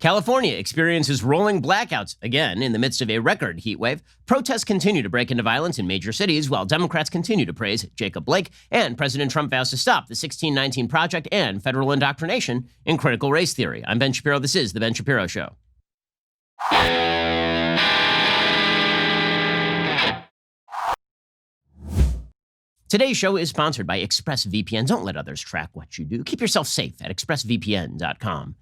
California experiences rolling blackouts again in the midst of a record heat wave. Protests continue to break into violence in major cities, while Democrats continue to praise Jacob Blake, and President Trump vows to stop the 1619 Project and federal indoctrination in critical race theory. I'm Ben Shapiro. This is The Ben Shapiro Show. Today's show is sponsored by ExpressVPN. Don't let others track what you do. Keep yourself safe at expressvpn.com/Ben.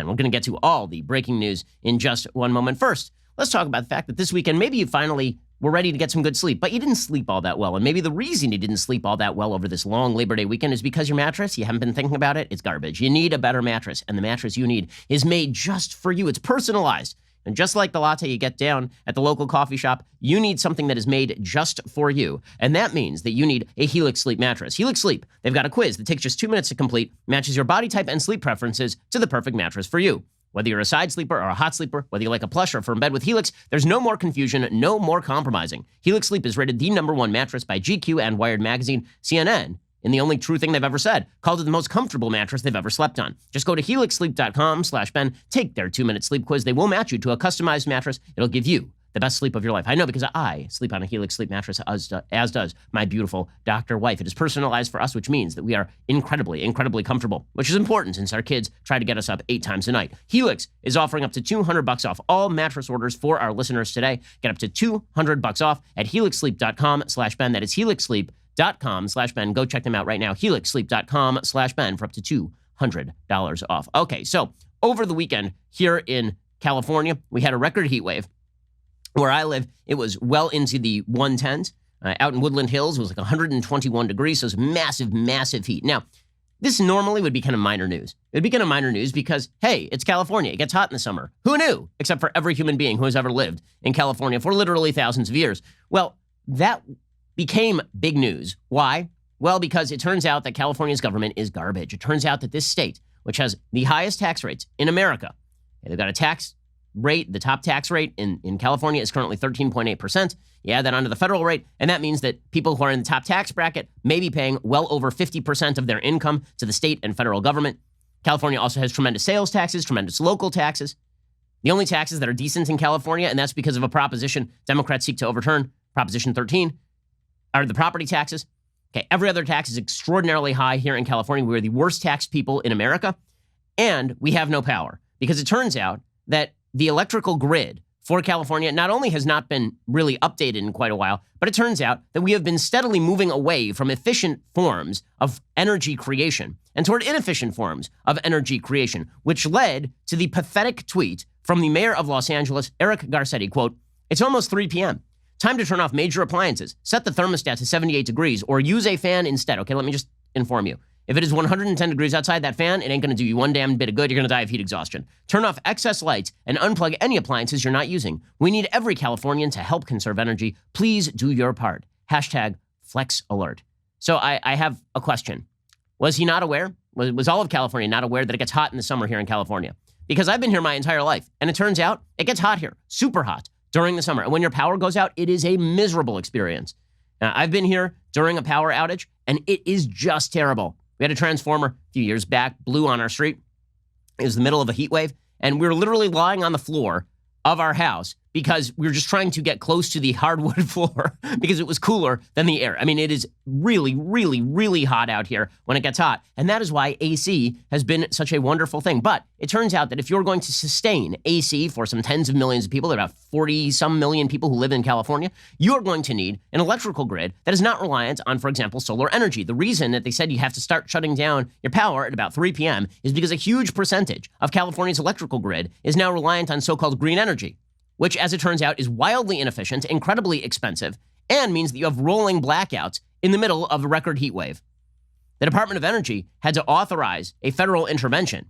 We're going to get to all the breaking news in just one moment. First, let's talk about the fact that this weekend, maybe you finally were ready to get some good sleep, but you didn't sleep all that well. And maybe the reason you didn't sleep all that well over this long Labor Day weekend is because your mattress, you haven't been thinking about it, it's garbage. You need a better mattress, and the mattress you need is made just for you. It's personalized. And just like the latte you get down at the local coffee shop, you need something that is made just for you. And that means that you need a Helix Sleep mattress. Helix Sleep, they've got a quiz that takes just 2 minutes to complete, matches your body type and sleep preferences to the perfect mattress for you. Whether you're a side sleeper or a hot sleeper, whether you like a plush or firm bed with Helix, there's no more confusion, no more compromising. Helix Sleep is rated the #1 mattress by GQ and Wired Magazine. CNN, and the only true thing they've ever said, called it the most comfortable mattress they've ever slept on. Just go to helixsleep.com/Ben, take their 2-minute sleep quiz. They will match you to a customized mattress. It'll give you the best sleep of your life. I know, because I sleep on a Helix Sleep mattress, as does my beautiful doctor wife. It is personalized for us, which means that we are incredibly, incredibly comfortable, which is important since our kids try to get us up 8 times a night. Helix is offering up to $200 off all mattress orders for our listeners today. Get up to $200 off at helixsleep.com/Ben. That is helixsleep.com/Ben. Go check them out right now. helixsleep.com/Ben for up to $200 off. Okay, so over the weekend here in California, we had a record heat wave. Where I live, it was well into the 110s. Out in Woodland Hills, it was like 121 degrees, so it was massive, massive heat. Now, this normally would be kind of minor news. It would be kind of minor news because, hey, it's California. It gets hot in the summer. Who knew? Except for every human being who has ever lived in California for literally thousands of years. Well, that became big news. Why? Well, because it turns out that California's government is garbage. It turns out that this state, which has the highest tax rates in America, they've got a tax rate, the top tax rate in California is currently 13.8%. You add that onto the federal rate, and that means that people who are in the top tax bracket may be paying well over 50% of their income to the state and federal government. California also has tremendous sales taxes, tremendous local taxes. The only taxes that are decent in California, and that's because of a proposition Democrats seek to overturn, Proposition 13, are the property taxes. Okay, every other tax is extraordinarily high here in California. We're the worst taxed people in America, and we have no power because it turns out that the electrical grid for California not only has not been really updated in quite a while, but it turns out that we have been steadily moving away from efficient forms of energy creation and toward inefficient forms of energy creation, which led to the pathetic tweet from the mayor of Los Angeles, Eric Garcetti, quote, "It's almost 3 p.m. Time to turn off major appliances, set the thermostat to 78 degrees, or use a fan instead." Okay, let me just inform you. If it is 110 degrees outside, that fan, it ain't going to do you one damn bit of good. You're going to die of heat exhaustion. Turn off excess lights and unplug any appliances you're not using. We need every Californian to help conserve energy. Please do your part. Hashtag Flex Alert. So I have a question. Was he not aware? Was all of California not aware that it gets hot in the summer here in California? Because I've been here my entire life, and it turns out it gets hot here, super hot, during the summer. And when your power goes out, it is a miserable experience. Now, I've been here during a power outage, and it is just terrible. We had a transformer a few years back, blew on our street. It was the middle of a heat wave, and we were literally lying on the floor of our house because we were just trying to get close to the hardwood floor because it was cooler than the air. I mean, it is really, really, really hot out here when it gets hot, and that is why AC has been such a wonderful thing. But it turns out that if you're going to sustain AC for some tens of millions of people, there are about 40-some million people who live in California, you're going to need an electrical grid that is not reliant on, for example, solar energy. The reason that they said you have to start shutting down your power at about 3 p.m. is because a huge percentage of California's electrical grid is now reliant on so-called green energy, which, as it turns out, is wildly inefficient, incredibly expensive, and means that you have rolling blackouts in the middle of a record heat wave. The Department of Energy had to authorize a federal intervention.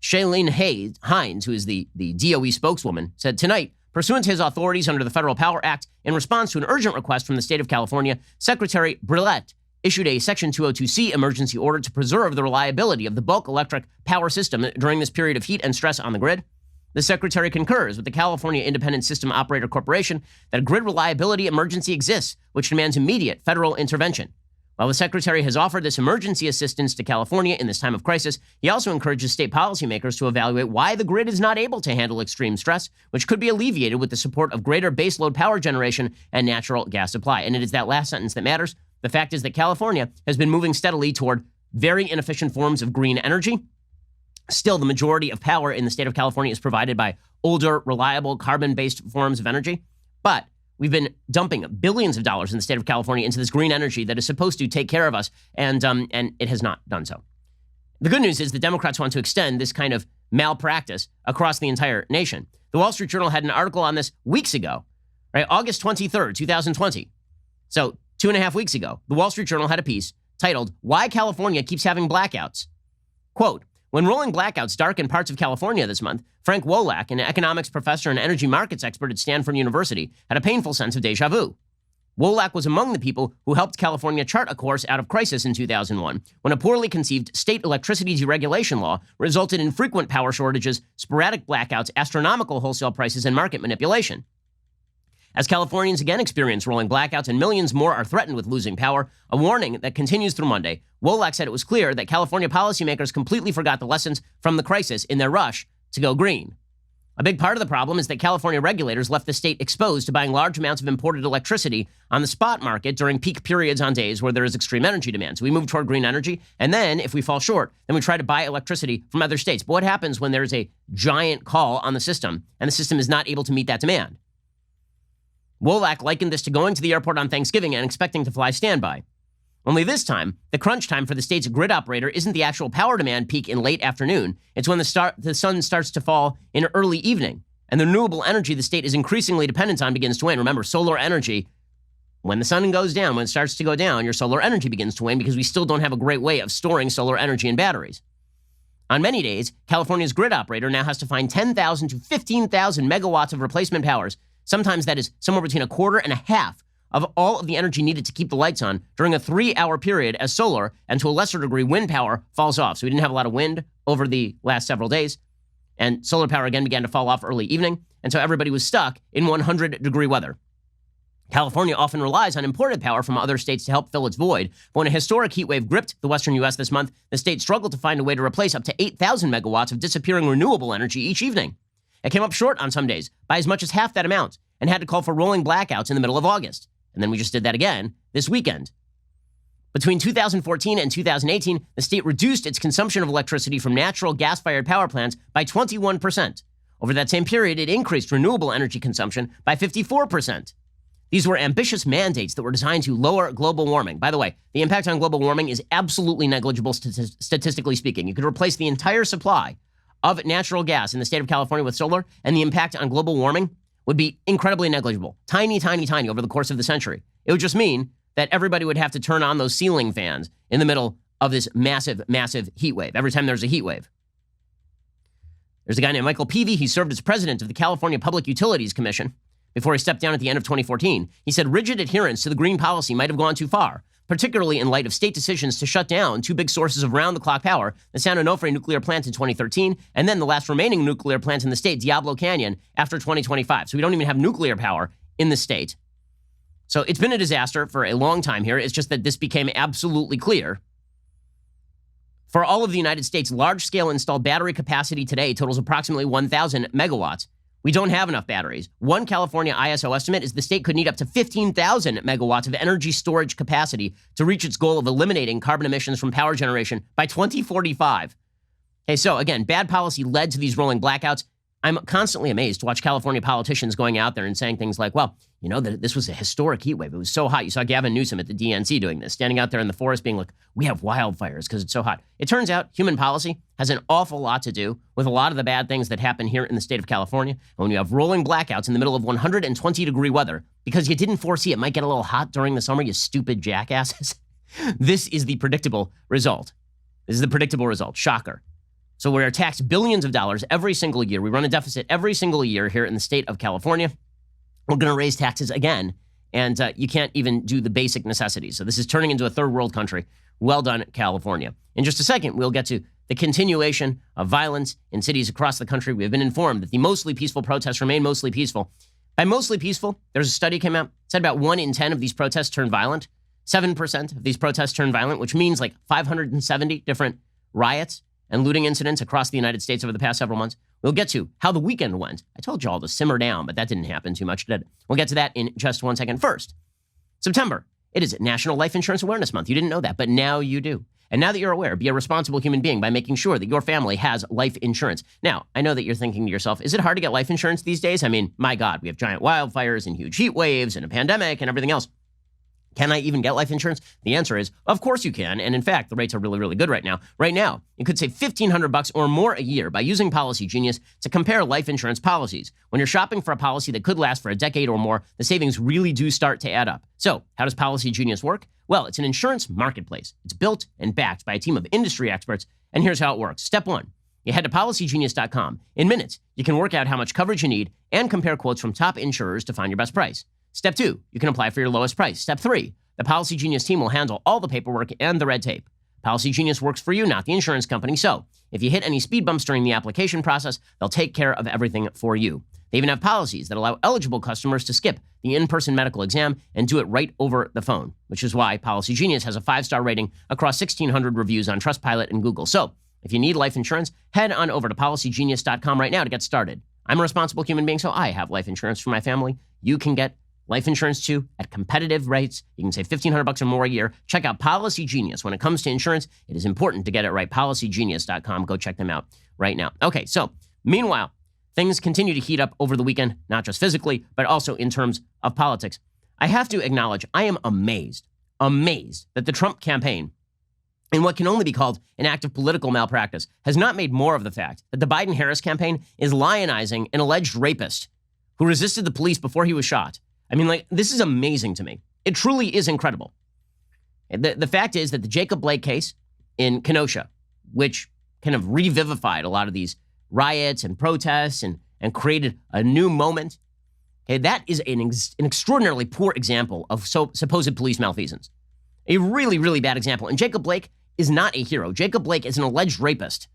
Shailene Hines, who is the DOE spokeswoman, said tonight, pursuant to his authorities under the Federal Power Act, in response to an urgent request from the state of California, Secretary Brilette issued a Section 202C emergency order to preserve the reliability of the bulk electric power system during this period of heat and stress on the grid. The Secretary concurs with the California Independent System Operator Corporation that a grid reliability emergency exists, which demands immediate federal intervention. While the secretary has offered this emergency assistance to California in this time of crisis, he also encourages state policymakers to evaluate why the grid is not able to handle extreme stress, which could be alleviated with the support of greater baseload power generation and natural gas supply. And it is that last sentence that matters. The fact is that California has been moving steadily toward very inefficient forms of green energy. Still, the majority of power in the state of California is provided by older, reliable, carbon-based forms of energy. But we've been dumping billions of dollars in the state of California into this green energy that is supposed to take care of us, and it has not done so. The good news is the Democrats want to extend this kind of malpractice across the entire nation. The Wall Street Journal had an article on this weeks ago, right? August 23rd, 2020. So 2.5 weeks ago, the Wall Street Journal had a piece titled, "Why California Keeps Having Blackouts." Quote, "When rolling blackouts darkened parts of California this month, Frank Wolak, an economics professor and energy markets expert at Stanford University, had a painful sense of deja vu. Wolak was among the people who helped California chart a course out of crisis in 2001, when a poorly conceived state electricity deregulation law resulted in frequent power shortages, sporadic blackouts, astronomical wholesale prices, and market manipulation. As Californians again experience rolling blackouts and millions more are threatened with losing power, a warning that continues through Monday, Wolak said it was clear that California policymakers completely forgot the lessons from the crisis in their rush to go green. A big part of the problem is that California regulators left the state exposed to buying large amounts of imported electricity on the spot market during peak periods on days where there is extreme energy demand. So we move toward green energy, and then if we fall short, then we try to buy electricity from other states. But what happens when there's a giant call on the system and the system is not able to meet that demand? Wolak likened this to going to the airport on Thanksgiving and expecting to fly standby. Only this time, the crunch time for the state's grid operator isn't the actual power demand peak in late afternoon. It's when the sun starts to fall in early evening, and the renewable energy the state is increasingly dependent on begins to wane. Remember, solar energy, when the sun goes down, when it starts to go down, your solar energy begins to wane because we still don't have a great way of storing solar energy in batteries. On many days, California's grid operator now has to find 10,000 to 15,000 megawatts of replacement powers. Sometimes that is somewhere between a quarter and a half of all of the energy needed to keep the lights on during a 3-hour period as solar and to a lesser degree wind power falls off. So we didn't have a lot of wind over the last several days, and solar power again began to fall off early evening, and so everybody was stuck in 100-degree weather. California often relies on imported power from other states to help fill its void, but when a historic heat wave gripped the western U.S. this month, the state struggled to find a way to replace up to 8,000 megawatts of disappearing renewable energy each evening. It came up short on some days by as much as half that amount and had to call for rolling blackouts in the middle of August. And then we just did that again this weekend. Between 2014 and 2018, the state reduced its consumption of electricity from natural gas-fired power plants by 21%. Over that same period, it increased renewable energy consumption by 54%. These were ambitious mandates that were designed to lower global warming. By the way, the impact on global warming is absolutely negligible statistically speaking. You could replace the entire supply of natural gas in the state of California with solar, and the impact on global warming would be incredibly negligible. Tiny, tiny, tiny over the course of the century. It would just mean that everybody would have to turn on those ceiling fans in the middle of this massive, massive heat wave every time there's a heat wave. There's a guy named Michael Peavy. He served as president of the California Public Utilities Commission before he stepped down at the end of 2014. He said rigid adherence to the green policy might have gone too far, particularly in light of state decisions to shut down two big sources of round-the-clock power, the San Onofre nuclear plant in 2013, and then the last remaining nuclear plant in the state, Diablo Canyon, after 2025. So we don't even have nuclear power in the state. So it's been a disaster for a long time here. It's just that this became absolutely clear. For all of the United States, large-scale installed battery capacity today totals approximately 1,000 megawatts. We don't have enough batteries. One California ISO estimate is the state could need up to 15,000 megawatts of energy storage capacity to reach its goal of eliminating carbon emissions from power generation by 2045. Okay, so again, bad policy led to these rolling blackouts. I'm constantly amazed to watch California politicians going out there and saying things like, well, you know, this was a historic heat wave. It was so hot. You saw Gavin Newsom at the DNC doing this, standing out there in the forest being like, we have wildfires because it's so hot. It turns out human policy has an awful lot to do with a lot of the bad things that happen here in the state of California. And when you have rolling blackouts in the middle of 120-degree weather, because you didn't foresee it might get a little hot during the summer, you stupid jackasses, this is the predictable result. This is the predictable result. Shocker. So we're taxed billions of dollars every single year. We run a deficit every single year here in the state of California. We're going to raise taxes again, and you can't even do the basic necessities. So this is turning into a third world country. Well done, California. In just a second, we'll get to the continuation of violence in cities across the country. We have been informed that the mostly peaceful protests remain mostly peaceful. By mostly peaceful, there's a study came out, said about 1 in 10 of these protests turn violent. 7% of these protests turned violent, which means like 570 different riots and looting incidents across the United States over the past several months. We'll get to how the weekend went. I told you all to simmer down, but that didn't happen too much, did it? We'll get to that in just 1 second. First, September. It is National Life Insurance Awareness Month. You didn't know that, but now you do. And now that you're aware, be a responsible human being by making sure that your family has life insurance. Now, I know that you're thinking to yourself, is it hard to get life insurance these days? I mean, my God, we have giant wildfires and huge heat waves and a pandemic and everything else. Can I even get life insurance? The answer is, of course you can. And in fact, the rates are really, really good right now. Right now, you could save $1,500 or more a year by using Policy Genius to compare life insurance policies. When you're shopping for a policy that could last for a decade or more, the savings really do start to add up. So how does Policy Genius work? Well, it's an insurance marketplace. It's built and backed by a team of industry experts. And here's how it works. Step 1, you head to policygenius.com. In minutes, you can work out how much coverage you need and compare quotes from top insurers to find your best price. Step 2, you can apply for your lowest price. Step 3, the Policy Genius team will handle all the paperwork and the red tape. Policy Genius works for you, not the insurance company. So if you hit any speed bumps during the application process, they'll take care of everything for you. They even have policies that allow eligible customers to skip the in-person medical exam and do it right over the phone, which is why Policy Genius has a 5-star rating across 1,600 reviews on Trustpilot and Google. So if you need life insurance, head on over to policygenius.com right now to get started. I'm a responsible human being, so I have life insurance for my family. You can get life insurance too at competitive rates. You can save $1,500 or more a year. Check out Policy Genius. When it comes to insurance, it is important to get it right. Policygenius.com. Go check them out right now. Okay, so meanwhile, things continue to heat up over the weekend, not just physically, but also in terms of politics. I have to acknowledge, I am amazed that the Trump campaign, in what can only be called an act of political malpractice, has not made more of the fact that the Biden-Harris campaign is lionizing an alleged rapist who resisted the police before he was shot. I mean, like, this is amazing to me. It truly is incredible. The fact is that the Jacob Blake case in Kenosha, which kind of revivified a lot of these riots and protests and created a new moment, okay, that is an extraordinarily poor example of supposed police malfeasance. A really, really bad example. And Jacob Blake is not a hero. Jacob Blake is an alleged rapist.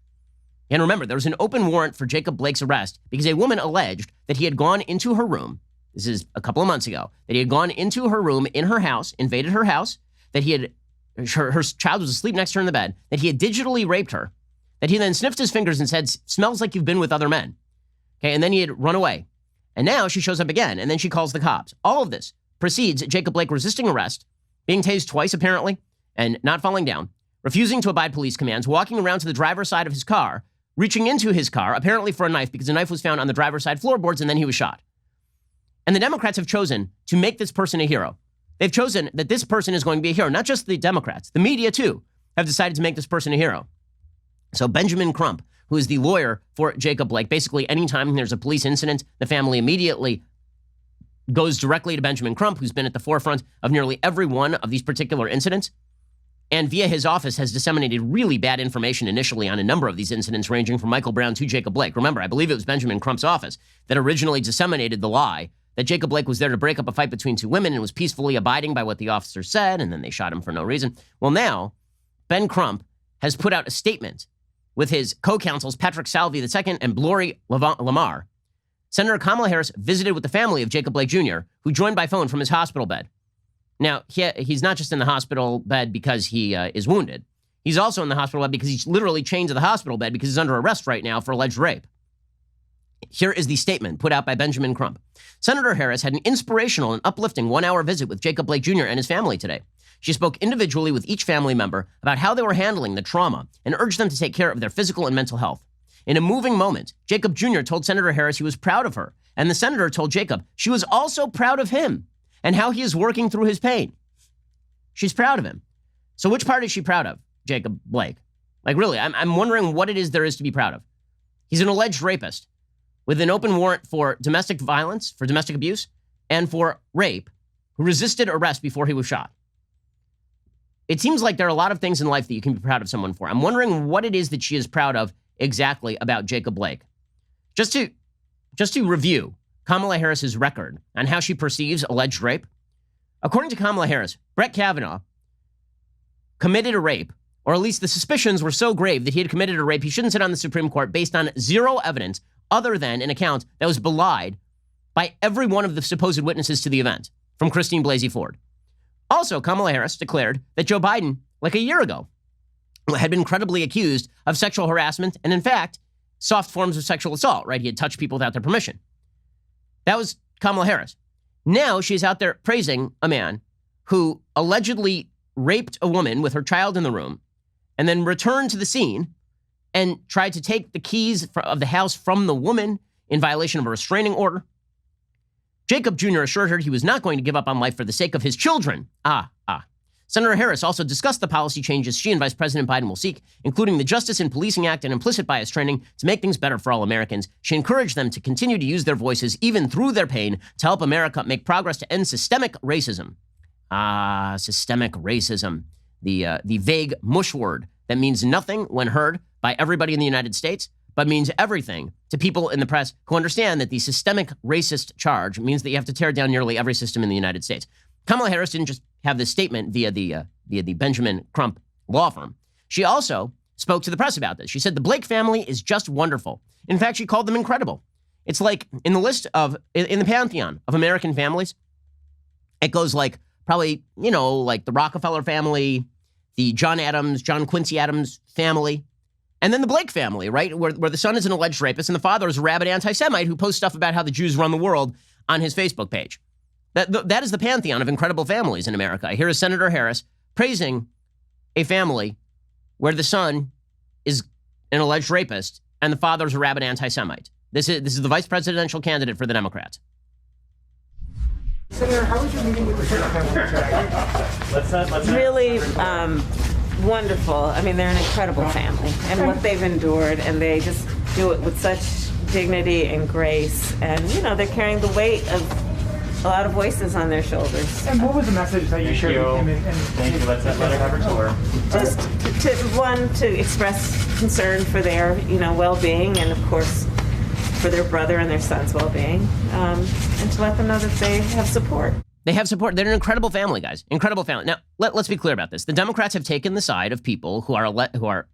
And remember, there was an open warrant for Jacob Blake's arrest because a woman alleged that he had gone into her room. This is a couple of months ago, that he had gone into her room in her house, invaded her house, that her child was asleep next to her in the bed, that he had digitally raped her, that he then sniffed his fingers and said, "Smells like you've been with other men." Okay, and then he had run away. And now she shows up again, and then she calls the cops. All of this precedes Jacob Blake resisting arrest, being tased twice apparently, and not falling down, refusing to abide police commands, walking around to the driver's side of his car, reaching into his car, apparently for a knife, because a knife was found on the driver's side floorboards, and then he was shot. And the Democrats have chosen to make this person a hero. They've chosen that this person is going to be a hero. Not just the Democrats. The media, too, have decided to make this person a hero. So Benjamin Crump, who is the lawyer for Jacob Blake, basically anytime there's a police incident, the family immediately goes directly to Benjamin Crump, who's been at the forefront of nearly every one of these particular incidents. And via his office has disseminated really bad information initially on a number of these incidents, ranging from Michael Brown to Jacob Blake. Remember, I believe it was Benjamin Crump's office that originally disseminated the lie that Jacob Blake was there to break up a fight between two women and was peacefully abiding by what the officer said, and then they shot him for no reason. Well, now, Ben Crump has put out a statement with his co-counsels, Patrick Salvi II and Blory Lamar. Senator Kamala Harris visited with the family of Jacob Blake Jr., who joined by phone from his hospital bed. Now, he's not just in the hospital bed because he is wounded. He's also in the hospital bed because he's literally chained to the hospital bed because he's under arrest right now for alleged rape. Here is the statement put out by Benjamin Crump. Senator Harris had an inspirational and uplifting 1-hour visit with Jacob Blake Jr. and his family today. She spoke individually with each family member about how they were handling the trauma and urged them to take care of their physical and mental health. In a moving moment, Jacob Jr. told Senator Harris he was proud of her, and the senator told Jacob she was also proud of him and how he is working through his pain. She's proud of him. So which part is she proud of, Jacob Blake? Like, really, I'm wondering what it is there is to be proud of. He's an alleged rapist with an open warrant for domestic violence, for domestic abuse, and for rape, who resisted arrest before he was shot. It seems like there are a lot of things in life that you can be proud of someone for. I'm wondering what it is that she is proud of exactly about Jacob Blake. Just to review Kamala Harris's record on how she perceives alleged rape. According to Kamala Harris, Brett Kavanaugh committed a rape, or at least the suspicions were so grave that he had committed a rape he shouldn't sit on the Supreme Court based on zero evidence other than an account that was belied by every one of the supposed witnesses to the event, from Christine Blasey Ford. Also, Kamala Harris declared that Joe Biden, like a year ago, had been credibly accused of sexual harassment and, in fact, soft forms of sexual assault, right? He had touched people without their permission. That was Kamala Harris. Now she's out there praising a man who allegedly raped a woman with her child in the room and then returned to the scene and tried to take the keys of the house from the woman in violation of a restraining order. Jacob Jr. assured her he was not going to give up on life for the sake of his children. Senator Harris also discussed the policy changes she and Vice President Biden will seek, including the Justice in Policing Act and implicit bias training to make things better for all Americans. She encouraged them to continue to use their voices, even through their pain, to help America make progress to end systemic racism. Systemic racism. The vague mush word that means nothing when heard by everybody in the United States, but means everything to people in the press who understand that the systemic racist charge means that you have to tear down nearly every system in the United States. Kamala Harris didn't just have this statement via the Benjamin Crump law firm. She also spoke to the press about this. She said the Blake family is just wonderful. In fact, she called them incredible. It's like in the list of, in the pantheon of American families, it goes like probably, like the Rockefeller family, the John Quincy Adams family, and then the Blake family, right? Where the son is an alleged rapist and the father is a rabid anti-Semite who posts stuff about how the Jews run the world on his Facebook page. That is the pantheon of incredible families in America. Here is Senator Harris praising a family where the son is an alleged rapist and the father is a rabid anti-Semite. This is the vice presidential candidate for the Democrats. Senator, how was your meeting with the family today? Let's really wonderful. I mean, they're an incredible family, and what they've endured, and they just do it with such dignity and grace. And they're carrying the weight of a lot of voices on their shoulders. And what was the message that you shared with him? Thank you. Let her have her tour. Just to express concern for their well-being, and of course for their brother and their son's well-being, and to let them know that they have support. They have support. They're an incredible family, guys. Incredible family. Now, let's be clear about this. The Democrats have taken the side of people who are,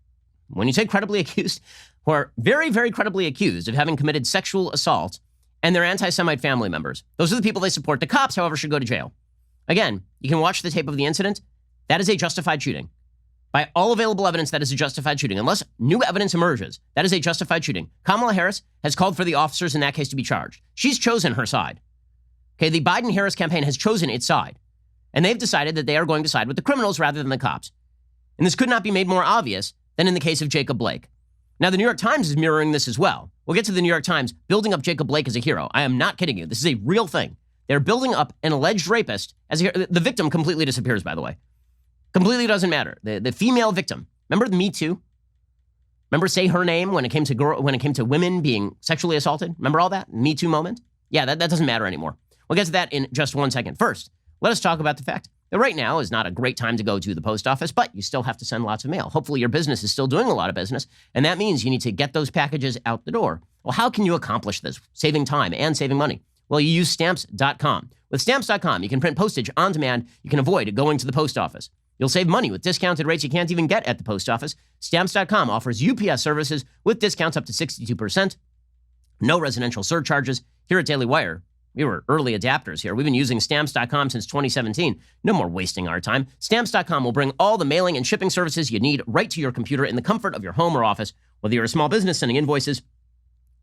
when you say credibly accused, who are very, very credibly accused of having committed sexual assault, and their anti-Semite family members. Those are the people they support. The cops, however, should go to jail. Again, you can watch the tape of the incident. That is a justified shooting. By all available evidence, that is a justified shooting. Unless new evidence emerges, that is a justified shooting. Kamala Harris has called for the officers in that case to be charged. She's chosen her side. Okay, the Biden-Harris campaign has chosen its side. And they've decided that they are going to side with the criminals rather than the cops. And this could not be made more obvious than in the case of Jacob Blake. Now, the New York Times is mirroring this as well. We'll get to the New York Times building up Jacob Blake as a hero. I am not kidding you. This is a real thing. They're building up an alleged rapist as a hero. The victim completely disappears, by the way. Completely doesn't matter. The female victim. Remember the Me Too? Remember Say Her Name when it came to women being sexually assaulted? Remember all that? Me Too moment? Yeah, that doesn't matter anymore. We'll get to that in just 1 second. First, let us talk about the fact that right now is not a great time to go to the post office, but you still have to send lots of mail. Hopefully your business is still doing a lot of business, and that means you need to get those packages out the door. Well, how can you accomplish this? Saving time and saving money. Well, you use Stamps.com. With Stamps.com, you can print postage on demand. You can avoid going to the post office. You'll save money with discounted rates you can't even get at the post office. Stamps.com offers UPS services with discounts up to 62%. No residential surcharges. Here at Daily Wire, we were early adapters here. We've been using Stamps.com since 2017. No more wasting our time. Stamps.com will bring all the mailing and shipping services you need right to your computer in the comfort of your home or office. Whether you're a small business sending invoices,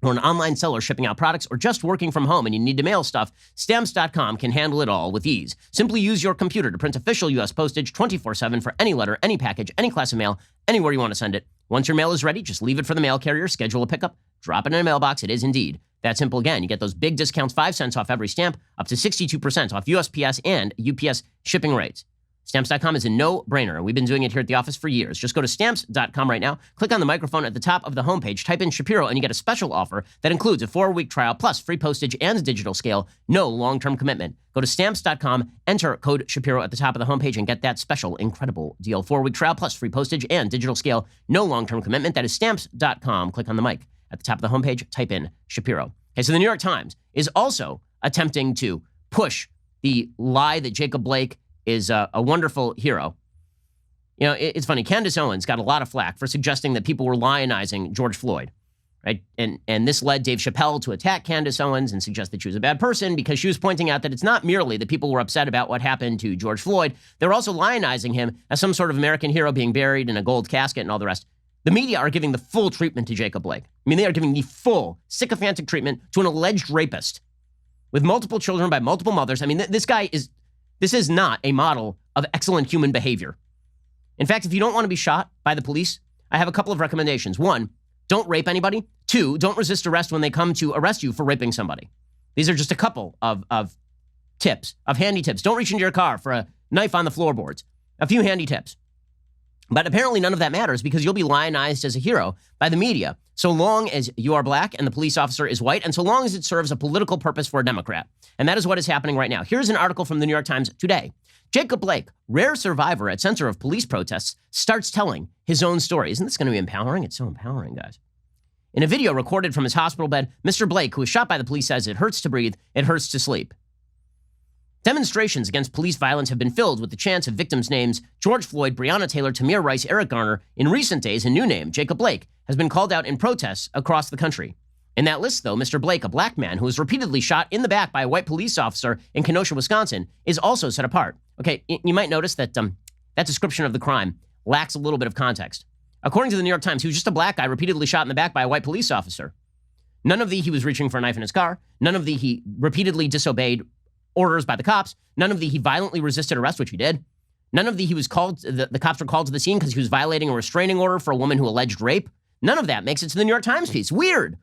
or an online seller shipping out products, or just working from home and you need to mail stuff, Stamps.com can handle it all with ease. Simply use your computer to print official U.S. postage 24/7 for any letter, any package, any class of mail, anywhere you want to send it. Once your mail is ready, just leave it for the mail carrier, schedule a pickup, drop it in a mailbox. It is indeed that simple. Again, you get those big discounts, 5 cents off every stamp, up to 62% off USPS and UPS shipping rates. Stamps.com is a no-brainer, and we've been doing it here at the office for years. Just go to Stamps.com right now, click on the microphone at the top of the homepage, type in Shapiro, and you get a special offer that includes a 4-week trial plus free postage and digital scale, no long-term commitment. Go to Stamps.com, enter code Shapiro at the top of the homepage, and get that special, incredible deal. 4-week trial plus free postage and digital scale, no long-term commitment. That is Stamps.com. Click on the mic at the top of the homepage, type in Shapiro. Okay, so the New York Times is also attempting to push the lie that Jacob Blake is a wonderful hero. You know, it's funny. Candace Owens got a lot of flack for suggesting that people were lionizing George Floyd. right? And this led Dave Chappelle to attack Candace Owens and suggest that she was a bad person because she was pointing out that it's not merely that people were upset about what happened to George Floyd. They're also lionizing him as some sort of American hero being buried in a gold casket and all the rest. The media are giving the full treatment to Jacob Blake. I mean, they are giving the full sycophantic treatment to an alleged rapist with multiple children by multiple mothers. I mean, this is not a model of excellent human behavior. In fact, if you don't want to be shot by the police, I have a couple of recommendations. One, don't rape anybody. Two, don't resist arrest when they come to arrest you for raping somebody. These are just a couple of tips, of handy tips. Don't reach into your car for a knife on the floorboards. A few handy tips. But apparently none of that matters because you'll be lionized as a hero by the media so long as you are black and the police officer is white and so long as it serves a political purpose for a Democrat. And that is what is happening right now. Here's an article from the New York Times today. Jacob Blake, rare survivor at center of police protests, starts telling his own story. Isn't this going to be empowering? It's so empowering, guys. In a video recorded from his hospital bed, Mr. Blake, who was shot by the police, says, "It hurts to breathe, it hurts to sleep." Demonstrations against police violence have been filled with the chants of victims' names George Floyd, Breonna Taylor, Tamir Rice, Eric Garner. In recent days, a new name, Jacob Blake, has been called out in protests across the country. In that list, though, Mr. Blake, a black man who was repeatedly shot in the back by a white police officer in Kenosha, Wisconsin, is also set apart. Okay, you might notice that that description of the crime lacks a little bit of context. According to the New York Times, he was just a black guy repeatedly shot in the back by a white police officer. None of the he was reaching for a knife in his car. None of the he repeatedly disobeyed orders by the cops. None of the he violently resisted arrest, which he did. None of the he was called, the cops were called to the scene because he was violating a restraining order for a woman who alleged rape. None of that makes it to the New York Times piece. Weird,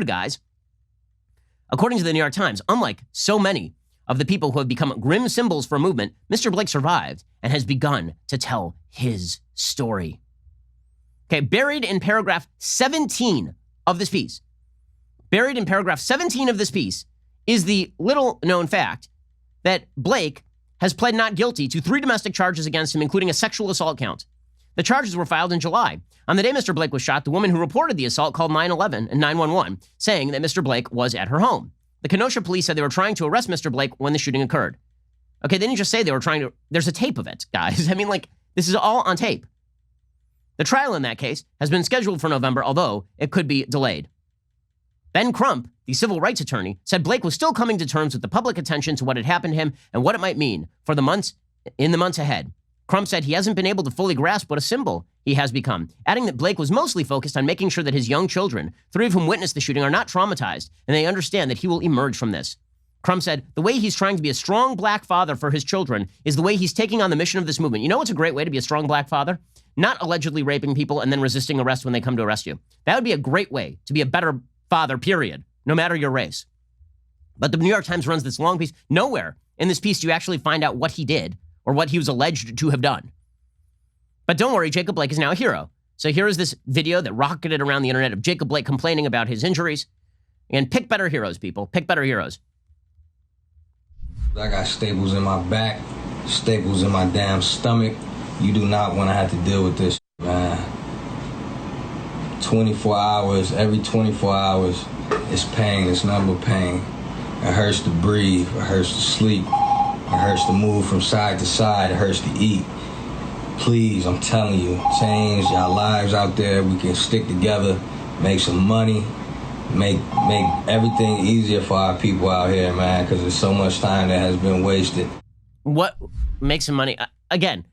guys. According to the New York Times, unlike so many of the people who have become grim symbols for a movement, Mr. Blake survived and has begun to tell his story. Okay, buried in paragraph 17 of this piece, is the little-known fact that Blake has pled not guilty to 3 domestic charges against him, including a sexual assault count. The charges were filed in July. On the day Mr. Blake was shot, the woman who reported the assault called 911 and 911, saying that Mr. Blake was at her home. The Kenosha police said they were trying to arrest Mr. Blake when the shooting occurred. Okay, they didn't just say they were trying to. There's a tape of it, guys. I mean, this is all on tape. The trial in that case has been scheduled for November, although it could be delayed. Ben Crump, the civil rights attorney, said Blake was still coming to terms with the public attention to what had happened to him and what it might mean for the months ahead. Crump said he hasn't been able to fully grasp what a symbol he has become, adding that Blake was mostly focused on making sure that his young children, 3 of whom witnessed the shooting, are not traumatized, and they understand that he will emerge from this. Crump said, the way he's trying to be a strong black father for his children is the way he's taking on the mission of this movement. You know what's a great way to be a strong black father? Not allegedly raping people and then resisting arrest when they come to arrest you. That would be a great way to be a better father, period, no matter your race. But the New York Times runs this long piece. Nowhere in this piece do you actually find out what he did or what he was alleged to have done. But don't worry, Jacob Blake is now a hero. So here is this video that rocketed around the internet of Jacob Blake complaining about his injuries. And pick better heroes, people. Pick better heroes. I got staples in my back, staples in my damn stomach. You do not want to have to deal with this, man. 24 hours, every 24 hours, it's pain, it's nothing but pain. It hurts to breathe, it hurts to sleep, it hurts to move from side to side, it hurts to eat. Please, I'm telling you, change our lives out there. We can stick together, make some money, make everything easier for our people out here, man, because there's so much time that has been wasted. What makes some money? Again,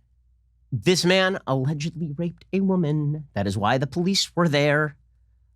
this man allegedly raped a woman. That is why the police were there.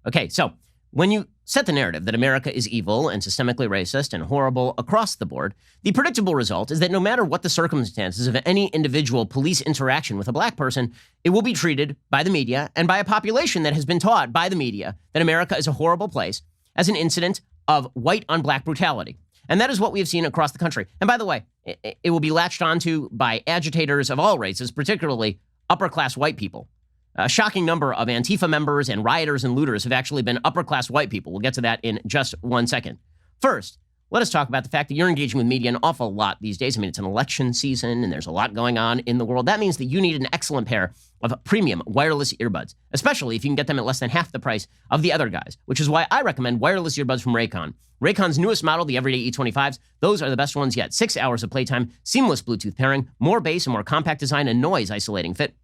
Okay, so when you set the narrative that America is evil and systemically racist and horrible across the board, the predictable result is that no matter what the circumstances of any individual police interaction with a black person, it will be treated by the media and by a population that has been taught by the media that America is a horrible place as an incident of white on black brutality. And that is what we have seen across the country. And by the way, it will be latched onto by agitators of all races, particularly upper-class white people. A shocking number of Antifa members and rioters and looters have actually been upper-class white people. We'll get to that in just 1 second. First, let us talk about the fact that you're engaging with media an awful lot these days. I mean, it's an election season and there's a lot going on in the world. That means that you need an excellent pair of premium wireless earbuds, especially if you can get them at less than half the price of the other guys, which is why I recommend wireless earbuds from Raycon. Raycon's newest model, the Everyday E25s, those are the best ones yet. 6 hours of playtime, seamless Bluetooth pairing, more bass and more compact design, and noise isolating fit,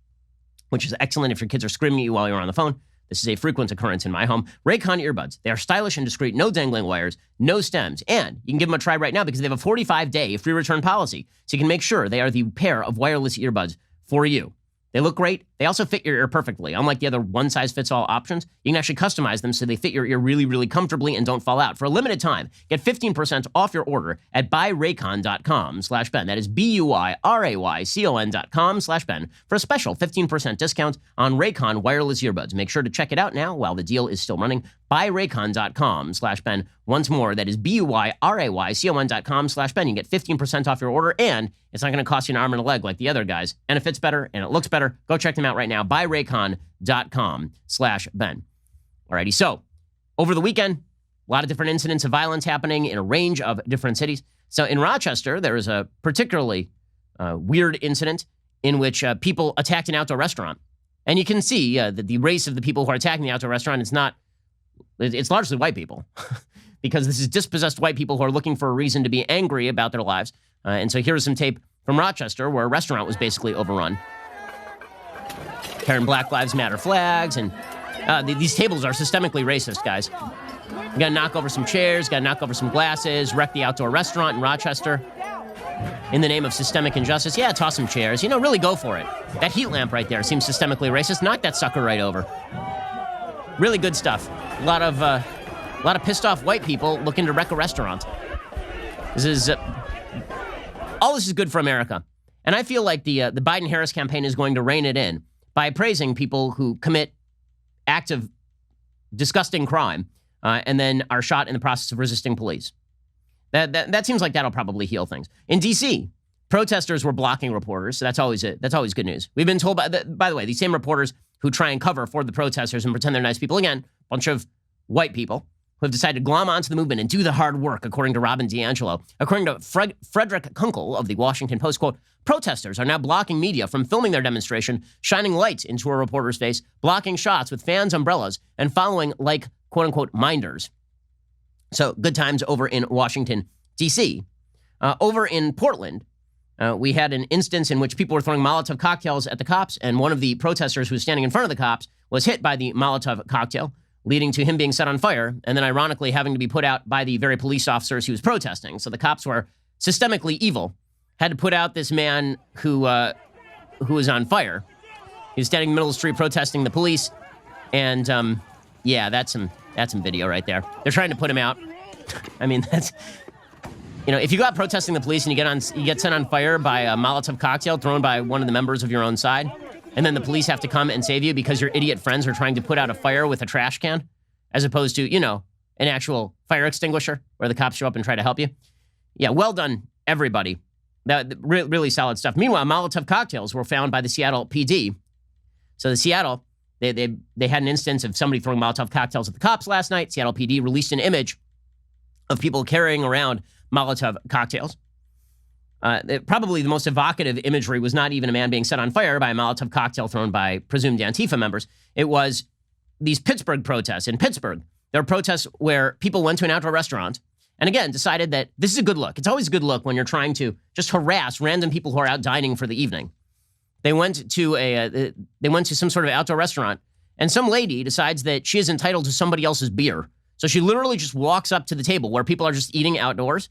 which is excellent if your kids are screaming at you while you're on the phone. This is a frequent occurrence in my home. Raycon earbuds. They are stylish and discreet, no dangling wires, no stems. And you can give them a try right now because they have a 45-day free return policy. So you can make sure they are the pair of wireless earbuds for you. They look great. They also fit your ear perfectly. Unlike the other one-size-fits-all options, you can actually customize them so they fit your ear really, really comfortably and don't fall out. For a limited time, get 15% off your order at buyraycon.com/Ben. That is BUYRAYCON.com/Ben for a special 15% discount on Raycon wireless earbuds. Make sure to check it out now while the deal is still running. Buyraycon.com/Ben. Once more, that is BUYRAYCON.com/Ben. You can get 15% off your order, and it's not going to cost you an arm and a leg like the other guys. And it fits better, and it looks better. Go check them out right now. Buyraycon.com/Ben. Alrighty, so over the weekend, a lot of different incidents of violence happening in a range of different cities. So in Rochester, there was a particularly weird incident in which people attacked an outdoor restaurant. And you can see that the race of the people who are attacking the outdoor restaurant is not, it's largely white people. Because this is dispossessed white people who are looking for a reason to be angry about their lives. And so here's some tape from Rochester where a restaurant was basically overrun. Carrying Black Lives Matter flags, and these tables are systemically racist, guys. You gotta knock over some chairs, gotta knock over some glasses, wreck the outdoor restaurant in Rochester in the name of systemic injustice. Yeah, toss some chairs. You know, really go for it. That heat lamp right there seems systemically racist. Knock that sucker right over. Really good stuff. A lot of pissed off white people looking to wreck a restaurant. This is all this is good for America, and I feel like the Biden-Harris campaign is going to rein it in by praising people who commit acts of disgusting crime and then are shot in the process of resisting police. That seems like that'll probably heal things. In D.C., protesters were blocking reporters, so that's always good news. We've been told by the way, these same reporters who try and cover for the protesters and pretend they're nice people, again, bunch of white people who have decided to glom onto the movement and do the hard work, according to Robin DiAngelo. According to Frederick Kunkel of the Washington Post, quote, protesters are now blocking media from filming their demonstration, shining light into a reporter's face, blocking shots with fans' umbrellas, and following like, quote unquote, minders. So good times over in Washington, D.C. Over in Portland, we had an instance in which people were throwing Molotov cocktails at the cops, and one of the protesters who was standing in front of the cops was hit by the Molotov cocktail, leading to him being set on fire, and then ironically having to be put out by the very police officers he was protesting. So the cops were systemically evil, had to put out this man who was on fire. He was standing in the middle of the street protesting the police, and yeah, that's some video right there. They're trying to put him out. I mean, that's, you know, if you go out protesting the police and you get set on fire by a Molotov cocktail thrown by one of the members of your own side, and then the police have to come and save you because your idiot friends are trying to put out a fire with a trash can, as opposed to, you know, an actual fire extinguisher where the cops show up and try to help you. Yeah, well done, everybody. That really solid stuff. Meanwhile, Molotov cocktails were found by the Seattle PD. So the Seattle, they had an instance of somebody throwing Molotov cocktails at the cops last night. Seattle PD released an image of people carrying around Molotov cocktails. Probably the most evocative imagery was not even a man being set on fire by a Molotov cocktail thrown by presumed Antifa members. It was these Pittsburgh protests. In Pittsburgh, there were protests where people went to an outdoor restaurant and again decided that this is a good look. It's always a good look when you're trying to just harass random people who are out dining for the evening. They went to some sort of outdoor restaurant, and some lady decides that she is entitled to somebody else's beer. So she literally just walks up to the table where people are just eating outdoors,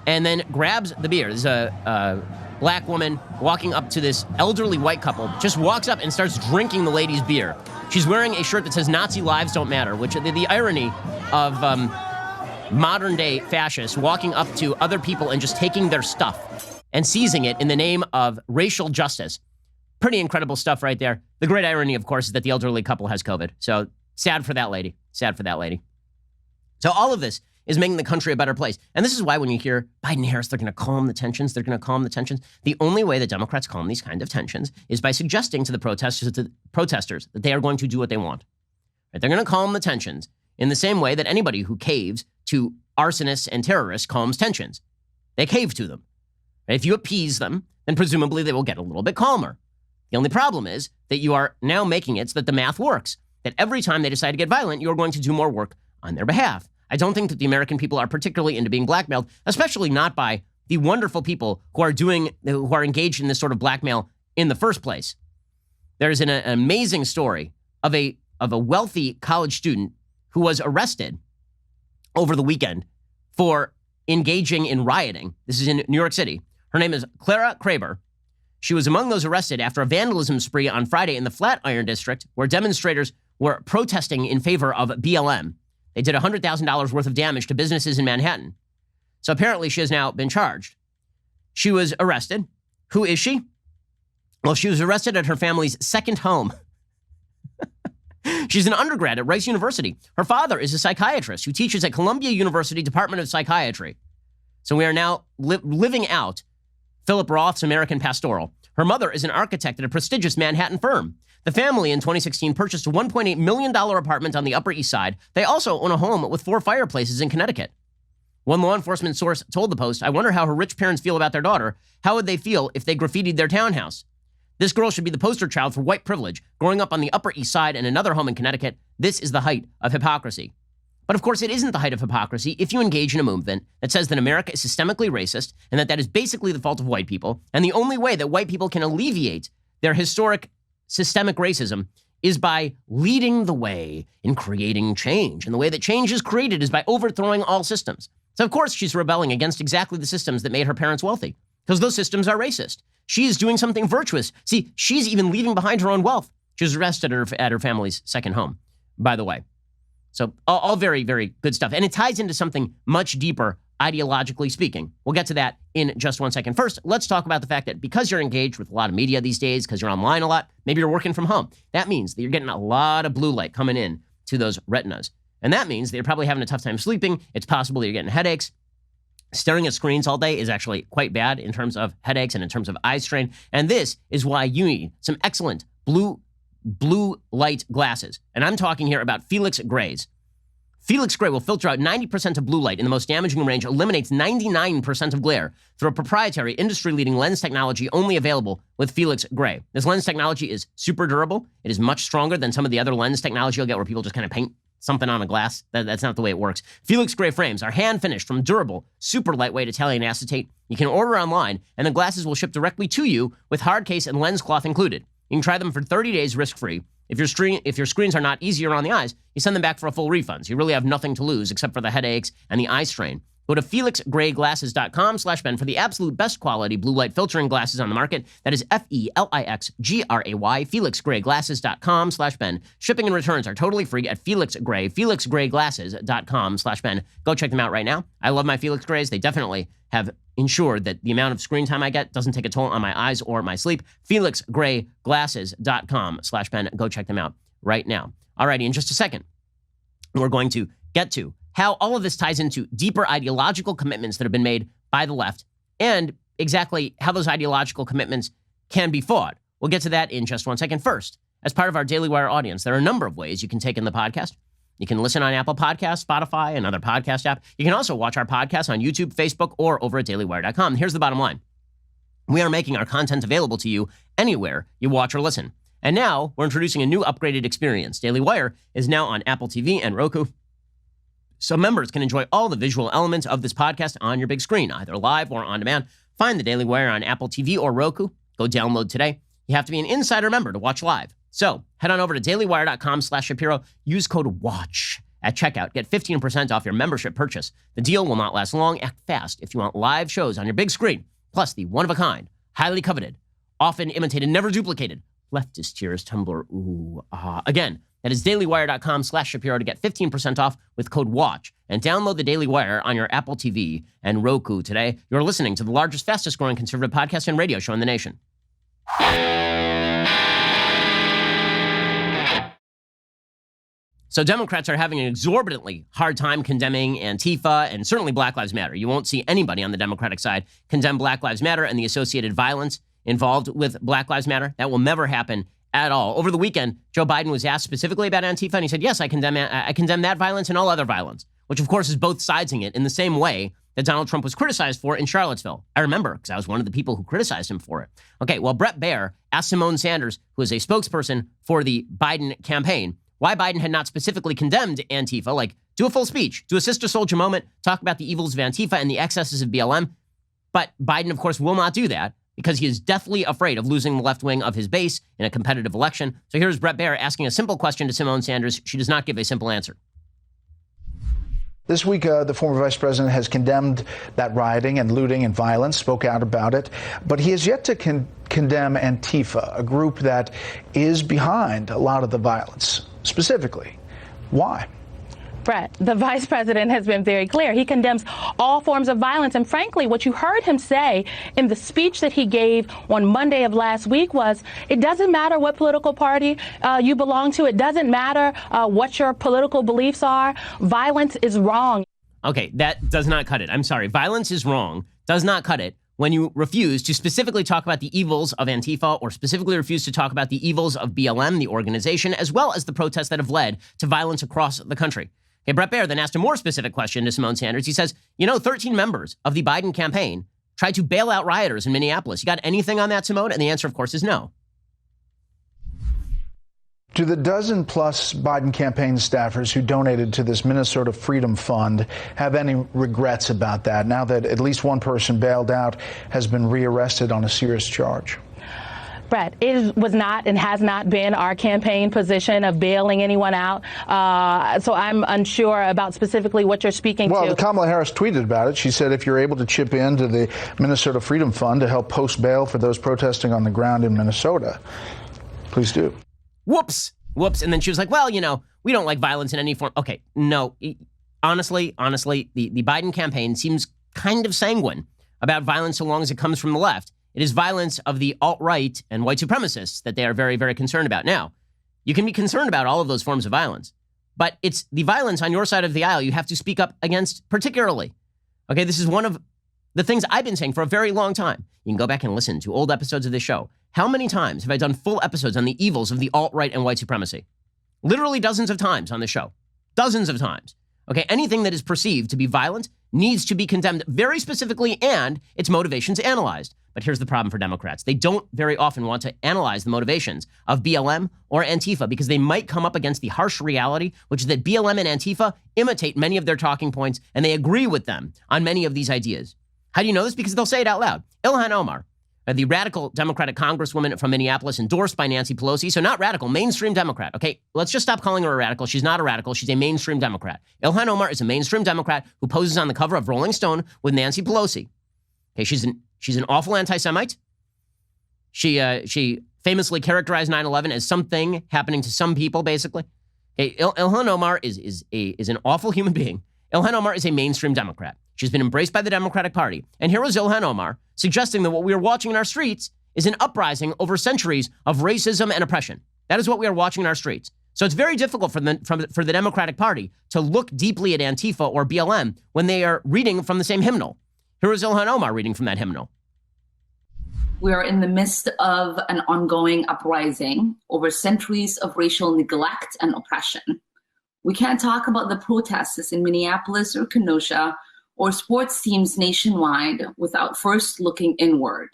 and then grabs the beer. There's a black woman walking up to this elderly white couple, just walks up and starts drinking the lady's beer. She's wearing a shirt that says Nazi lives don't matter, which the irony of modern-day fascists walking up to other people and just taking their stuff and seizing it in the name of racial justice. Pretty incredible stuff right there. The great irony, of course, is that the elderly couple has COVID. So sad for that lady. Sad for that lady. So all of this is making the country a better place. And this is why when you hear Biden and Harris, they're going to calm the tensions, the only way that Democrats calm these kind of tensions is by suggesting to the protesters that they are going to do what they want. Right? They're going to calm the tensions in the same way that anybody who caves to arsonists and terrorists calms tensions. They cave to them. Right? If you appease them, then presumably they will get a little bit calmer. The only problem is that you are now making it so that the math works, that every time they decide to get violent, you're going to do more work on their behalf. I don't think that the American people are particularly into being blackmailed, especially not by the wonderful people who are engaged in this sort of blackmail in the first place. There's an amazing story of a of a wealthy college student who was arrested over the weekend for engaging in rioting. This is in New York City. Her name is Clara Kraber. She was among those arrested after a vandalism spree on Friday in the Flatiron District, where demonstrators were protesting in favor of BLM. They did $100,000 worth of damage to businesses in Manhattan. So apparently she has now been charged. She was arrested. Who is she? Well, she was arrested at her family's second home. She's an undergrad at Rice University. Her father is a psychiatrist who teaches at Columbia University Department of Psychiatry. So we are now living out Philip Roth's American Pastoral. Her mother is an architect at a prestigious Manhattan firm. The family in 2016 purchased a $1.8 million apartment on the Upper East Side. They also own a home with 4 fireplaces in Connecticut. One law enforcement source told the Post, "I wonder how her rich parents feel about their daughter. How would they feel if they graffitied their townhouse? This girl should be the poster child for white privilege, growing up on the Upper East Side and another home in Connecticut. This is the height of hypocrisy." But of course, it isn't the height of hypocrisy if you engage in a movement that says that America is systemically racist and that is basically the fault of white people. And the only way that white people can alleviate their historic systemic racism is by leading the way in creating change. And the way that change is created is by overthrowing all systems. So of course, she's rebelling against exactly the systems that made her parents wealthy, because those systems are racist. She is doing something virtuous. See, she's even leaving behind her own wealth. She was arrested at her family's second home, by the way. So all very, very good stuff. And it ties into something much deeper, ideologically speaking. We'll get to that in just one second. First, let's talk about the fact that because you're engaged with a lot of media these days, because you're online a lot, maybe you're working from home, that means that you're getting a lot of blue light coming in to those retinas. And that means that you're probably having a tough time sleeping. It's possible that you're getting headaches. Staring at screens all day is actually quite bad in terms of headaches and in terms of eye strain. And this is why you need some excellent blue light glasses. And I'm talking here about Felix Grays. Felix Gray will filter out 90% of blue light in the most damaging range, eliminates 99% of glare through a proprietary industry-leading lens technology only available with Felix Gray. This lens technology is super durable. It is much stronger than some of the other lens technology you'll get where people just kind of paint something on a glass. That's not the way it works. Felix Gray frames are hand-finished from durable, super lightweight Italian acetate. You can order online, and the glasses will ship directly to you with hard case and lens cloth included. You can try them for 30 days risk-free. If your screens are not easier on the eyes, you send them back for a full refund. So you really have nothing to lose except for the headaches and the eye strain. Go to felixgrayglasses.com/Ben for the absolute best quality blue light filtering glasses on the market. That is FELIXGRAY, felixgrayglasses.com/Ben. Shipping and returns are totally free at felixgrayglasses.com/Ben. Go check them out right now. I love my Felix Grays. They definitely have ensured that the amount of screen time I get doesn't take a toll on my eyes or my sleep. felixgrayglasses.com/Ben. Go check them out right now. Alrighty, in just a second, we're going to get to how all of this ties into deeper ideological commitments that have been made by the left and exactly how those ideological commitments can be fought. We'll get to that in just one second. First, as part of our Daily Wire audience, there are a number of ways you can take in the podcast. You can listen on Apple Podcasts, Spotify, and other podcast apps. You can also watch our podcast on YouTube, Facebook, or over at dailywire.com. Here's the bottom line. We are making our content available to you anywhere you watch or listen. And now we're introducing a new upgraded experience. Daily Wire is now on Apple TV and Roku. So members can enjoy all the visual elements of this podcast on your big screen, either live or on demand. Find the Daily Wire on Apple TV or Roku. Go download today. You have to be an insider member to watch live. So head on over to dailywire.com/Shapiro. Use code WATCH at checkout. Get 15% off your membership purchase. The deal will not last long. Act fast if you want live shows on your big screen, plus the one-of-a-kind, highly coveted, often imitated, never duplicated, leftist tears tumbler. Again, that is dailywire.com/Shapiro to get 15% off with code WATCH and download the Daily Wire on your Apple TV and Roku today. You're listening to the largest, fastest growing conservative podcast and radio show in the nation. So Democrats are having an exorbitantly hard time condemning Antifa and certainly Black Lives Matter. You won't see anybody on the Democratic side condemn Black Lives Matter and the associated violence involved with Black Lives Matter. That will never happen at all. Over the weekend, Joe Biden was asked specifically about Antifa, and he said, yes, I condemn that violence and all other violence, which of course is both sidesing it in the same way that Donald Trump was criticized for in Charlottesville. I remember because I was one of the people who criticized him for it. Okay, well, Brett Baer asked Simone Sanders, who is a spokesperson for the Biden campaign, why Biden had not specifically condemned Antifa, like do a full speech, do a sister soldier moment, talk about the evils of Antifa and the excesses of BLM. But Biden, of course, will not do that. because he is deathly afraid of losing the left wing of his base in a competitive election. So here's Bret Baier asking a simple question to Symone Sanders. She does not give a simple answer. This week, the former vice president has condemned that rioting and looting and violence, spoke out about it, but he has yet to condemn Antifa, a group that is behind a lot of the violence. Specifically, why? Brett, the vice president has been very clear. He condemns all forms of violence. And frankly, what you heard him say in the speech that he gave on Monday of last week was, it doesn't matter what political party you belong to. It doesn't matter what your political beliefs are. Violence is wrong. Okay, that does not cut it. I'm sorry. Violence is wrong. Does not cut it when you refuse to specifically talk about the evils of Antifa or specifically refuse to talk about the evils of BLM, the organization, as well as the protests that have led to violence across the country. Okay, Bret Baier then asked a more specific question to Symone Sanders. He says, 13 members of the Biden campaign tried to bail out rioters in Minneapolis. You got anything on that, Symone? And the answer, of course, is no. Do the dozen-plus Biden campaign staffers who donated to this Minnesota Freedom Fund have any regrets about that, now that at least one person bailed out has been rearrested on a serious charge? Brett, it was not and has not been our campaign position of bailing anyone out. So I'm unsure about specifically what you're speaking to. Well, Kamala Harris tweeted about it. She said if you're able to chip into the Minnesota Freedom Fund to help post bail for those protesting on the ground in Minnesota, please do. Whoops. And then she was like, well, we don't like violence in any form. Okay, no. Honestly, the Biden campaign seems kind of sanguine about violence so long as it comes from the left. It is violence of the alt-right and white supremacists that they are very, very concerned about. Now, you can be concerned about all of those forms of violence, but it's the violence on your side of the aisle you have to speak up against particularly. Okay, this is one of the things I've been saying for a very long time. You can go back and listen to old episodes of this show. How many times have I done full episodes on the evils of the alt-right and white supremacy? Literally dozens of times on the show. Dozens of times. Okay, anything that is perceived to be violent needs to be condemned very specifically and its motivations analyzed. But here's the problem for Democrats. They don't very often want to analyze the motivations of BLM or Antifa because they might come up against the harsh reality, which is that BLM and Antifa imitate many of their talking points and they agree with them on many of these ideas. How do you know this? Because they'll say it out loud. Ilhan Omar, the radical Democratic congresswoman from Minneapolis endorsed by Nancy Pelosi. So not radical, mainstream Democrat. Okay, let's just stop calling her a radical. She's not a radical. She's a mainstream Democrat. Ilhan Omar is a mainstream Democrat who poses on the cover of Rolling Stone with Nancy Pelosi. Okay, she's an awful anti-Semite. She famously characterized 9/11 as something happening to some people, basically. Okay, Ilhan Omar is an awful human being. Ilhan Omar is a mainstream Democrat. She's been embraced by the Democratic Party. And here was Ilhan Omar suggesting that what we are watching in our streets is an uprising over centuries of racism and oppression. That is what we are watching in our streets. So it's very difficult for the Democratic Party to look deeply at Antifa or BLM when they are reading from the same hymnal. Here is Ilhan Omar reading from that hymnal. We are in the midst of an ongoing uprising over centuries of racial neglect and oppression. We can't talk about the protests in Minneapolis or Kenosha or sports teams nationwide without first looking inward.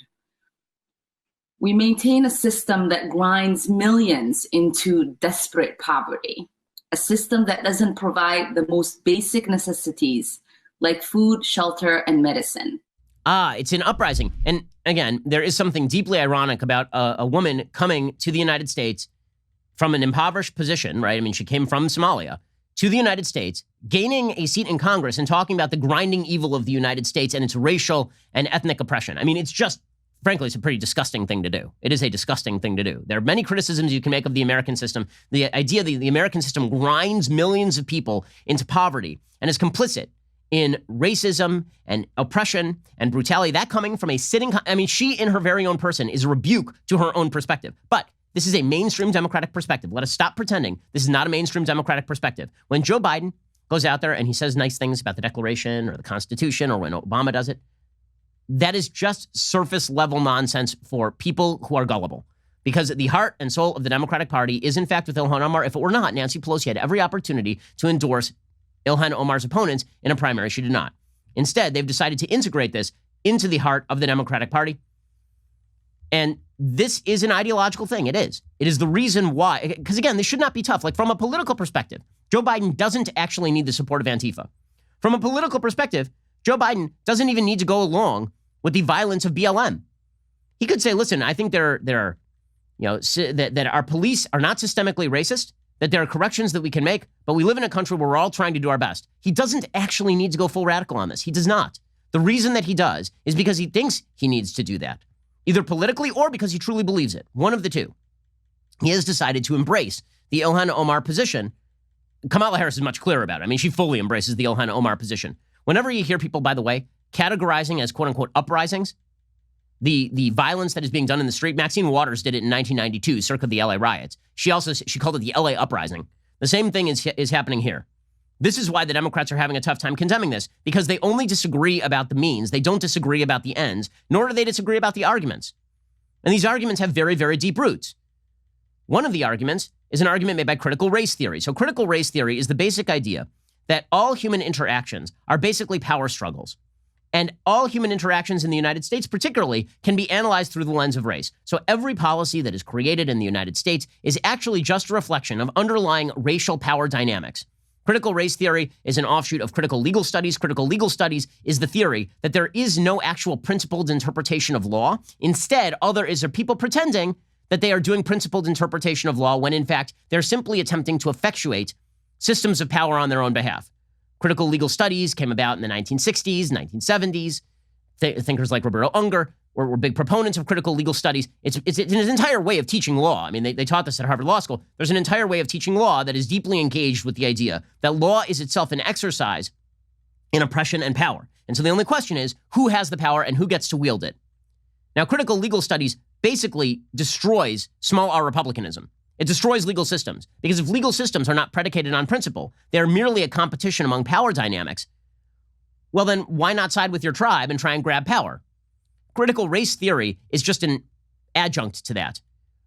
We maintain a system that grinds millions into desperate poverty, a system that doesn't provide the most basic necessities like food, shelter, and medicine. It's an uprising. And again, there is something deeply ironic about a woman coming to the United States from an impoverished position, right? I mean, she came from Somalia to the United States, gaining a seat in Congress and talking about the grinding evil of the United States and its racial and ethnic oppression. I mean, it's just, frankly, it's a pretty disgusting thing to do. It is a disgusting thing to do. There are many criticisms you can make of the American system. The idea that the American system grinds millions of people into poverty and is complicit in racism and oppression and brutality, that coming from a sitting, she in her very own person is a rebuke to her own perspective. But this is a mainstream Democratic perspective. Let us stop pretending this is not a mainstream Democratic perspective. When Joe Biden goes out there and he says nice things about the Declaration or the Constitution, or when Obama does it, that is just surface level nonsense for people who are gullible. Because the heart and soul of the Democratic Party is in fact with Ilhan Omar. If it were not, Nancy Pelosi had every opportunity to endorse Ilhan Omar's opponents in a primary. She did not. Instead, they've decided to integrate this into the heart of the Democratic Party. And this is an ideological thing. It is. It is the reason why. Because again, this should not be tough. Like from a political perspective, Joe Biden doesn't actually need the support of Antifa. From a political perspective, Joe Biden doesn't even need to go along with the violence of BLM. He could say, listen, I think that our police are not systemically racist, that there are corrections that we can make, but we live in a country where we're all trying to do our best. He doesn't actually need to go full radical on this. He does not. The reason that he does is because he thinks he needs to do that, either politically or because he truly believes it. One of the two. He has decided to embrace the Ilhan Omar position. Kamala Harris is much clearer about it. I mean, she fully embraces the Ilhan Omar position. Whenever you hear people, by the way, categorizing as quote-unquote uprisings, the violence that is being done in the street. Maxine Waters did it in 1992, circa the LA riots. She called it the LA uprising. The same thing is happening here. This is why the Democrats are having a tough time condemning this, because they only disagree about the means. They don't disagree about the ends, nor do they disagree about the arguments. And these arguments have very, very deep roots. One of the arguments is an argument made by critical race theory. So critical race theory is the basic idea that all human interactions are basically power struggles. And all human interactions in the United States, particularly, can be analyzed through the lens of race. So every policy that is created in the United States is actually just a reflection of underlying racial power dynamics. Critical race theory is an offshoot of critical legal studies. Critical legal studies is the theory that there is no actual principled interpretation of law. Instead, all there is are people pretending that they are doing principled interpretation of law when, in fact, they're simply attempting to effectuate systems of power on their own behalf. Critical legal studies came about in the 1960s, 1970s. Thinkers like Roberto Unger were big proponents of critical legal studies. It's an entire way of teaching law. I mean, they taught this at Harvard Law School. There's an entire way of teaching law that is deeply engaged with the idea that law is itself an exercise in oppression and power. And so the only question is, who has the power and who gets to wield it? Now, critical legal studies basically destroys small r republicanism. It destroys legal systems, because if legal systems are not predicated on principle, they are merely a competition among power dynamics, well then why not side with your tribe and try and grab power? Critical race theory is just an adjunct to that.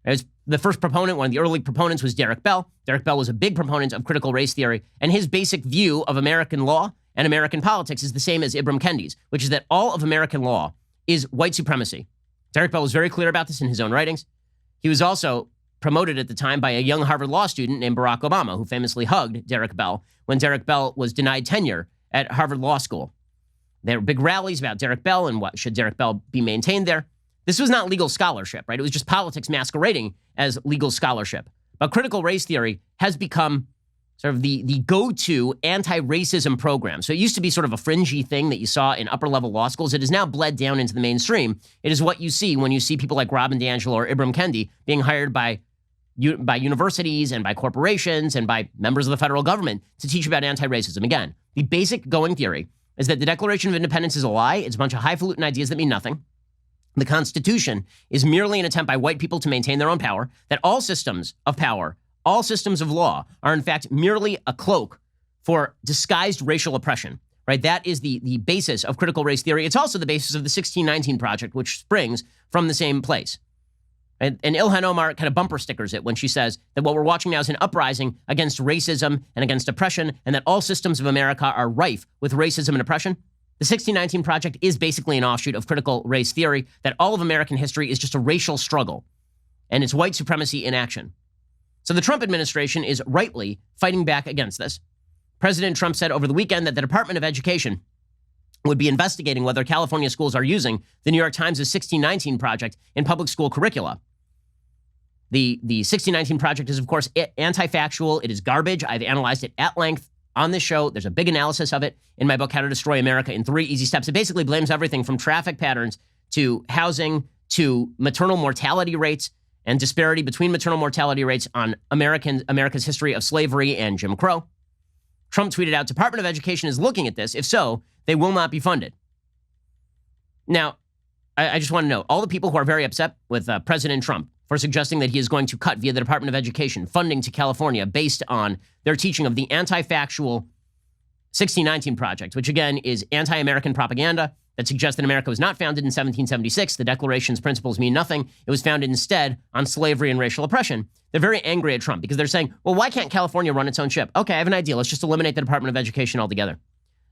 As the first proponent, one of the early proponents was Derek Bell. Derek Bell was a big proponent of critical race theory, and his basic view of American law and American politics is the same as Ibram Kendi's, which is that all of American law is white supremacy. Derek Bell was very clear about this in his own writings. He was also promoted at the time by a young Harvard Law student named Barack Obama, who famously hugged Derek Bell when Derek Bell was denied tenure at Harvard Law School. There were big rallies about Derek Bell and what should Derek Bell be maintained there. This was not legal scholarship, right? It was just politics masquerading as legal scholarship. But critical race theory has become sort of the go-to anti-racism program. So it used to be sort of a fringy thing that you saw in upper-level law schools. It has now bled down into the mainstream. It is what you see when you see people like Robin DiAngelo or Ibram Kendi being hired by universities and by corporations and by members of the federal government to teach about anti-racism. Again, the basic going theory is that the Declaration of Independence is a lie. It's a bunch of highfalutin ideas that mean nothing. The Constitution is merely an attempt by white people to maintain their own power, that all systems of power, all systems of law are in fact merely a cloak for disguised racial oppression, right? That is the basis of critical race theory. It's also the basis of the 1619 Project, which springs from the same place. And Ilhan Omar kind of bumper stickers it when she says that what we're watching now is an uprising against racism and against oppression, and that all systems of America are rife with racism and oppression. The 1619 Project is basically an offshoot of critical race theory, that all of American history is just a racial struggle, and it's white supremacy in action. So the Trump administration is rightly fighting back against this. President Trump said over the weekend that the Department of Education would be investigating whether California schools are using the New York Times' 1619 Project in public school curricula. The 1619 Project is, of course, anti-factual. It is garbage. I've analyzed it at length on this show. There's a big analysis of it in my book, How to Destroy America in 3 Easy Steps. It basically blames everything from traffic patterns to housing to maternal mortality rates and disparity between maternal mortality rates on America's history of slavery and Jim Crow. Trump tweeted out, Department of Education is looking at this. If so, they will not be funded. Now, I just want to know, all the people who are very upset with President Trump for suggesting that he is going to cut via the Department of Education funding to California based on their teaching of the anti-factual 1619 Project, which again is anti-American propaganda that suggests that America was not founded in 1776. The Declaration's principles mean nothing. It was founded instead on slavery and racial oppression. They're very angry at Trump because they're saying, well, why can't California run its own ship? Okay, I have an idea. Let's just eliminate the Department of Education altogether.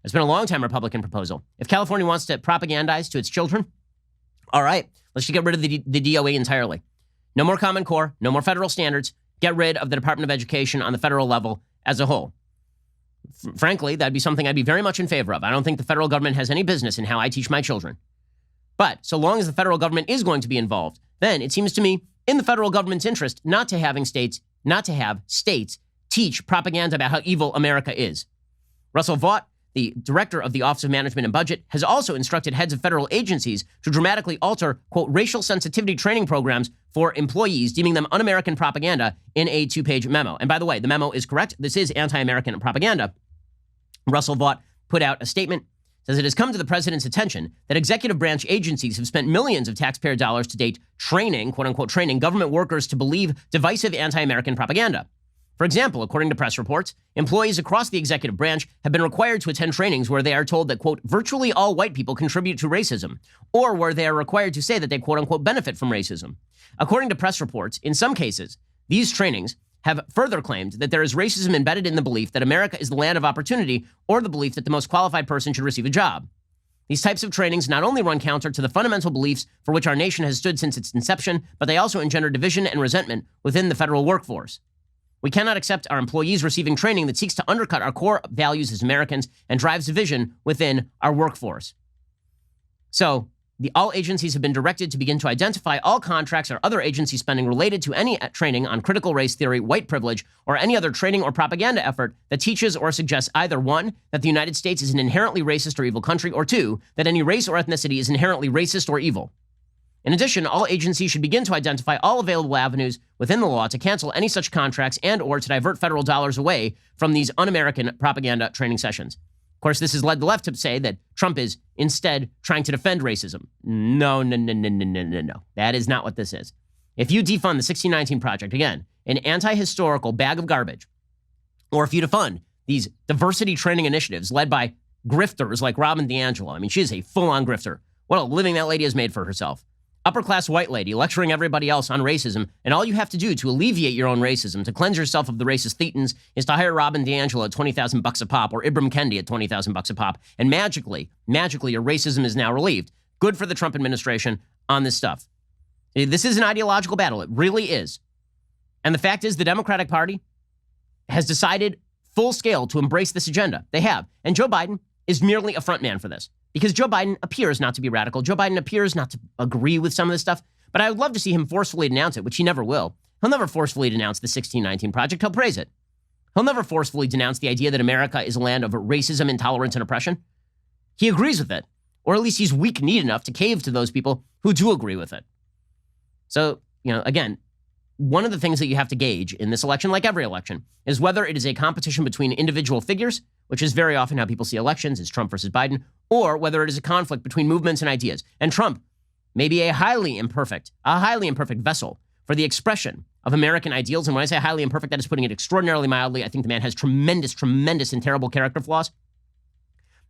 It's been a long time Republican proposal. If California wants to propagandize to its children, all right, let's just get rid of the DOE entirely. No more Common Core, no more federal standards. Get rid of the Department of Education on the federal level as a whole. Frankly, that'd be something I'd be very much in favor of. I don't think the federal government has any business in how I teach my children. But so long as the federal government is going to be involved, then it seems to me in the federal government's interest not to have states teach propaganda about how evil America is. Russell Vought, the director of the Office of Management and Budget, has also instructed heads of federal agencies to dramatically alter, quote, racial sensitivity training programs for employees, deeming them un-American propaganda in a 2-page memo. And by the way, the memo is correct. This is anti-American propaganda. Russell Vought put out a statement, says it has come to the president's attention that executive branch agencies have spent millions of taxpayer dollars to date training, quote unquote, training government workers to believe divisive anti-American propaganda. For example, according to press reports, employees across the executive branch have been required to attend trainings where they are told that, quote, virtually all white people contribute to racism, or where they are required to say that they, quote unquote, benefit from racism. According to press reports, in some cases, these trainings have further claimed that there is racism embedded in the belief that America is the land of opportunity or the belief that the most qualified person should receive a job. These types of trainings not only run counter to the fundamental beliefs for which our nation has stood since its inception, but they also engender division and resentment within the federal workforce. We cannot accept our employees receiving training that seeks to undercut our core values as Americans and drives division within our workforce. So, all agencies have been directed to begin to identify all contracts or other agency spending related to any training on critical race theory, white privilege, or any other training or propaganda effort that teaches or suggests either 1, that the United States is an inherently racist or evil country, or 2, that any race or ethnicity is inherently racist or evil. In addition, all agencies should begin to identify all available avenues within the law to cancel any such contracts and or to divert federal dollars away from these un-American propaganda training sessions. Of course, this has led the left to say that Trump is instead trying to defend racism. No. That is not what this is. If you defund the 1619 Project, again, an anti-historical bag of garbage, or if you defund these diversity training initiatives led by grifters like Robin DiAngelo, I mean, she is a full-on grifter. What a living that lady has made for herself. Upper-class white lady lecturing everybody else on racism, and all you have to do to alleviate your own racism, to cleanse yourself of the racist thetans, is to hire Robin DiAngelo at $20,000 a pop, or Ibram Kendi at $20,000 a pop, and magically, your racism is now relieved. Good for the Trump administration on this stuff. This is an ideological battle. It really is. And the fact is, the Democratic Party has decided full scale to embrace this agenda. They have. And Joe Biden is merely a front man for this. Because Joe Biden appears not to be radical. Joe Biden appears not to agree with some of this stuff. But I would love to see him forcefully denounce it, which he never will. He'll never forcefully denounce the 1619 Project. He'll praise it. He'll never forcefully denounce the idea that America is a land of racism, intolerance, and oppression. He agrees with it. Or at least he's weak-kneed enough to cave to those people who do agree with it. So, again, one of the things that you have to gauge in this election, like every election, is whether it is a competition between individual figures, which is very often how people see elections, is Trump versus Biden, or whether it is a conflict between movements and ideas. And Trump may be a highly imperfect vessel for the expression of American ideals. And when I say highly imperfect, that is putting it extraordinarily mildly. I think the man has tremendous and terrible character flaws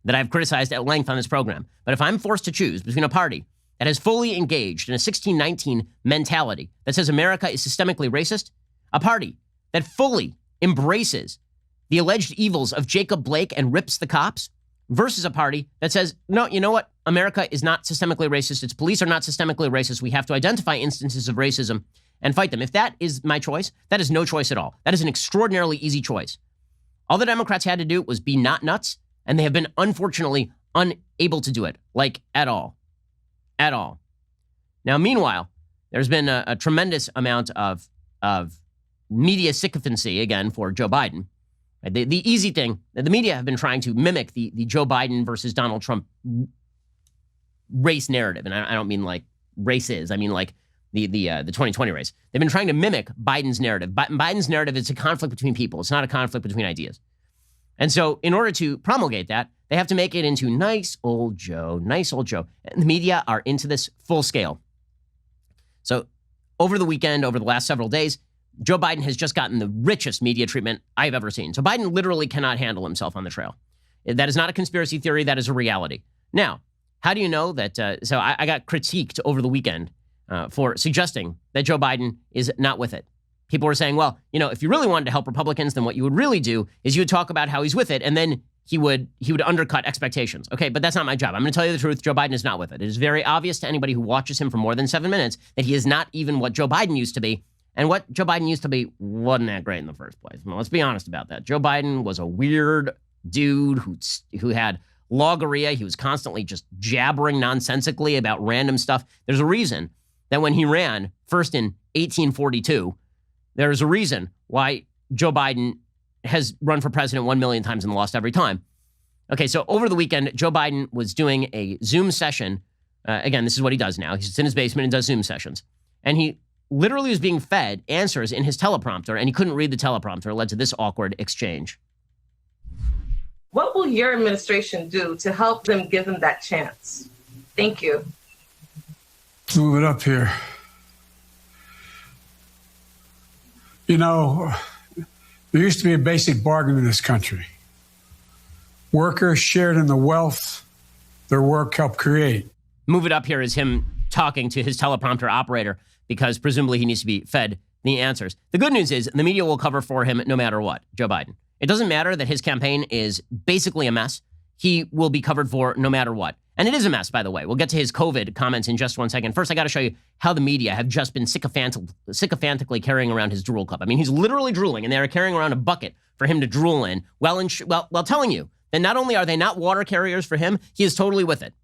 that I've criticized at length on this program. But if I'm forced to choose between a party that is fully engaged in a 1619 mentality that says America is systemically racist, a party that fully embraces the alleged evils of Jacob Blake and rips the cops, versus a party that says, no, you know what? America is not systemically racist. Its police are not systemically racist. We have to identify instances of racism and fight them. If that is my choice, that is no choice at all. That is an extraordinarily easy choice. All the Democrats had to do was be not nuts, and they have been unfortunately unable to do it, like at all. At all. Now, meanwhile, there's been a tremendous amount of media sycophancy, again, for Joe Biden. The easy thing, the media have been trying to mimic the Joe Biden versus Donald Trump race narrative. And I don't mean like races. I mean like the 2020 race. They've been trying to mimic Biden's narrative. Biden's narrative is a conflict between people. It's not a conflict between ideas. And so in order to promulgate that, they have to make it into nice old Joe. And the media are into this full scale. So over the weekend, over the last several days, Joe Biden has just gotten the richest media treatment I've ever seen. So Biden literally cannot handle himself on the trail. That is not a conspiracy theory. That is a reality. Now, how do you know that? So I got critiqued over the weekend for suggesting that Joe Biden is not with it. People were saying, well, if you really wanted to help Republicans, then what you would really do is you would talk about how he's with it, and then he would undercut expectations. Okay, but that's not my job. I'm going to tell you the truth. Joe Biden is not with it. It is very obvious to anybody who watches him for more than 7 minutes that he is not even what Joe Biden used to be. And what Joe Biden used to be wasn't that great in the first place. Well, let's be honest about that. Joe Biden was a weird dude who had logorrhea. He was constantly just jabbering nonsensically about random stuff. There's a reason that when he ran first in 1842, there's a reason why Joe Biden has run for president 1 million times and lost every time. Okay, so over the weekend, Joe Biden was doing a Zoom session. Again, this is what he does now. He sits in his basement and does Zoom sessions. And he literally was being fed answers in his teleprompter, and he couldn't read the teleprompter. It led to this awkward exchange. What will your administration do to help them give them that chance? Thank you. Let's move it up here. You know, there used to be a basic bargain in this country. Workers shared in the wealth their work helped create. Move it up here is him talking to his teleprompter operator because presumably he needs to be fed the answers. The good news is the media will cover for him no matter what, Joe Biden. It doesn't matter that his campaign is basically a mess. He will be covered for no matter what. And it is a mess, by the way. We'll get to his COVID comments in just 1 second. First, I got to show you how the media have just been sycophantically carrying around his drool cup. I mean, he's literally drooling, and they're carrying around a bucket for him to drool in while telling you that not only are they not water carriers for him, he is totally with it.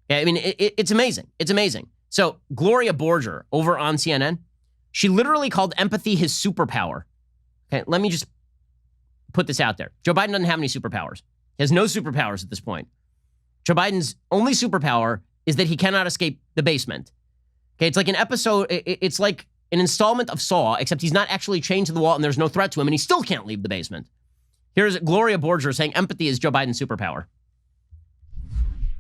I mean, it's amazing. It's amazing. So Gloria Borger over on CNN, she literally called empathy his superpower. Okay, let me just put this out there. Joe Biden doesn't have any superpowers. He has no superpowers at this point. Joe Biden's only superpower is that he cannot escape the basement. Okay, it's like an episode, it's like an installment of Saw, except he's not actually chained to the wall and there's no threat to him and he still can't leave the basement. Here's Gloria Borger saying empathy is Joe Biden's superpower.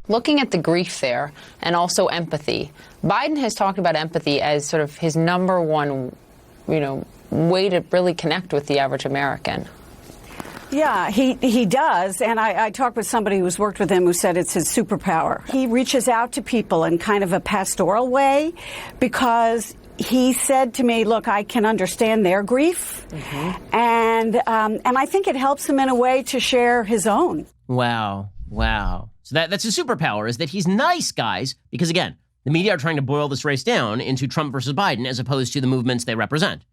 Looking at the grief there and also empathy, Biden has talked about empathy as sort of his number one, way to really connect with the average American. Yeah, he does. And I talked with somebody who's worked with him who said it's his superpower. He reaches out to people in kind of a pastoral way because he said to me, look, I can understand their grief. Mm-hmm. And I think it helps him in a way to share his own. Wow. So that's his superpower, is that he's nice, guys, because again, the media are trying to boil this race down into Trump versus Biden as opposed to the movements they represent.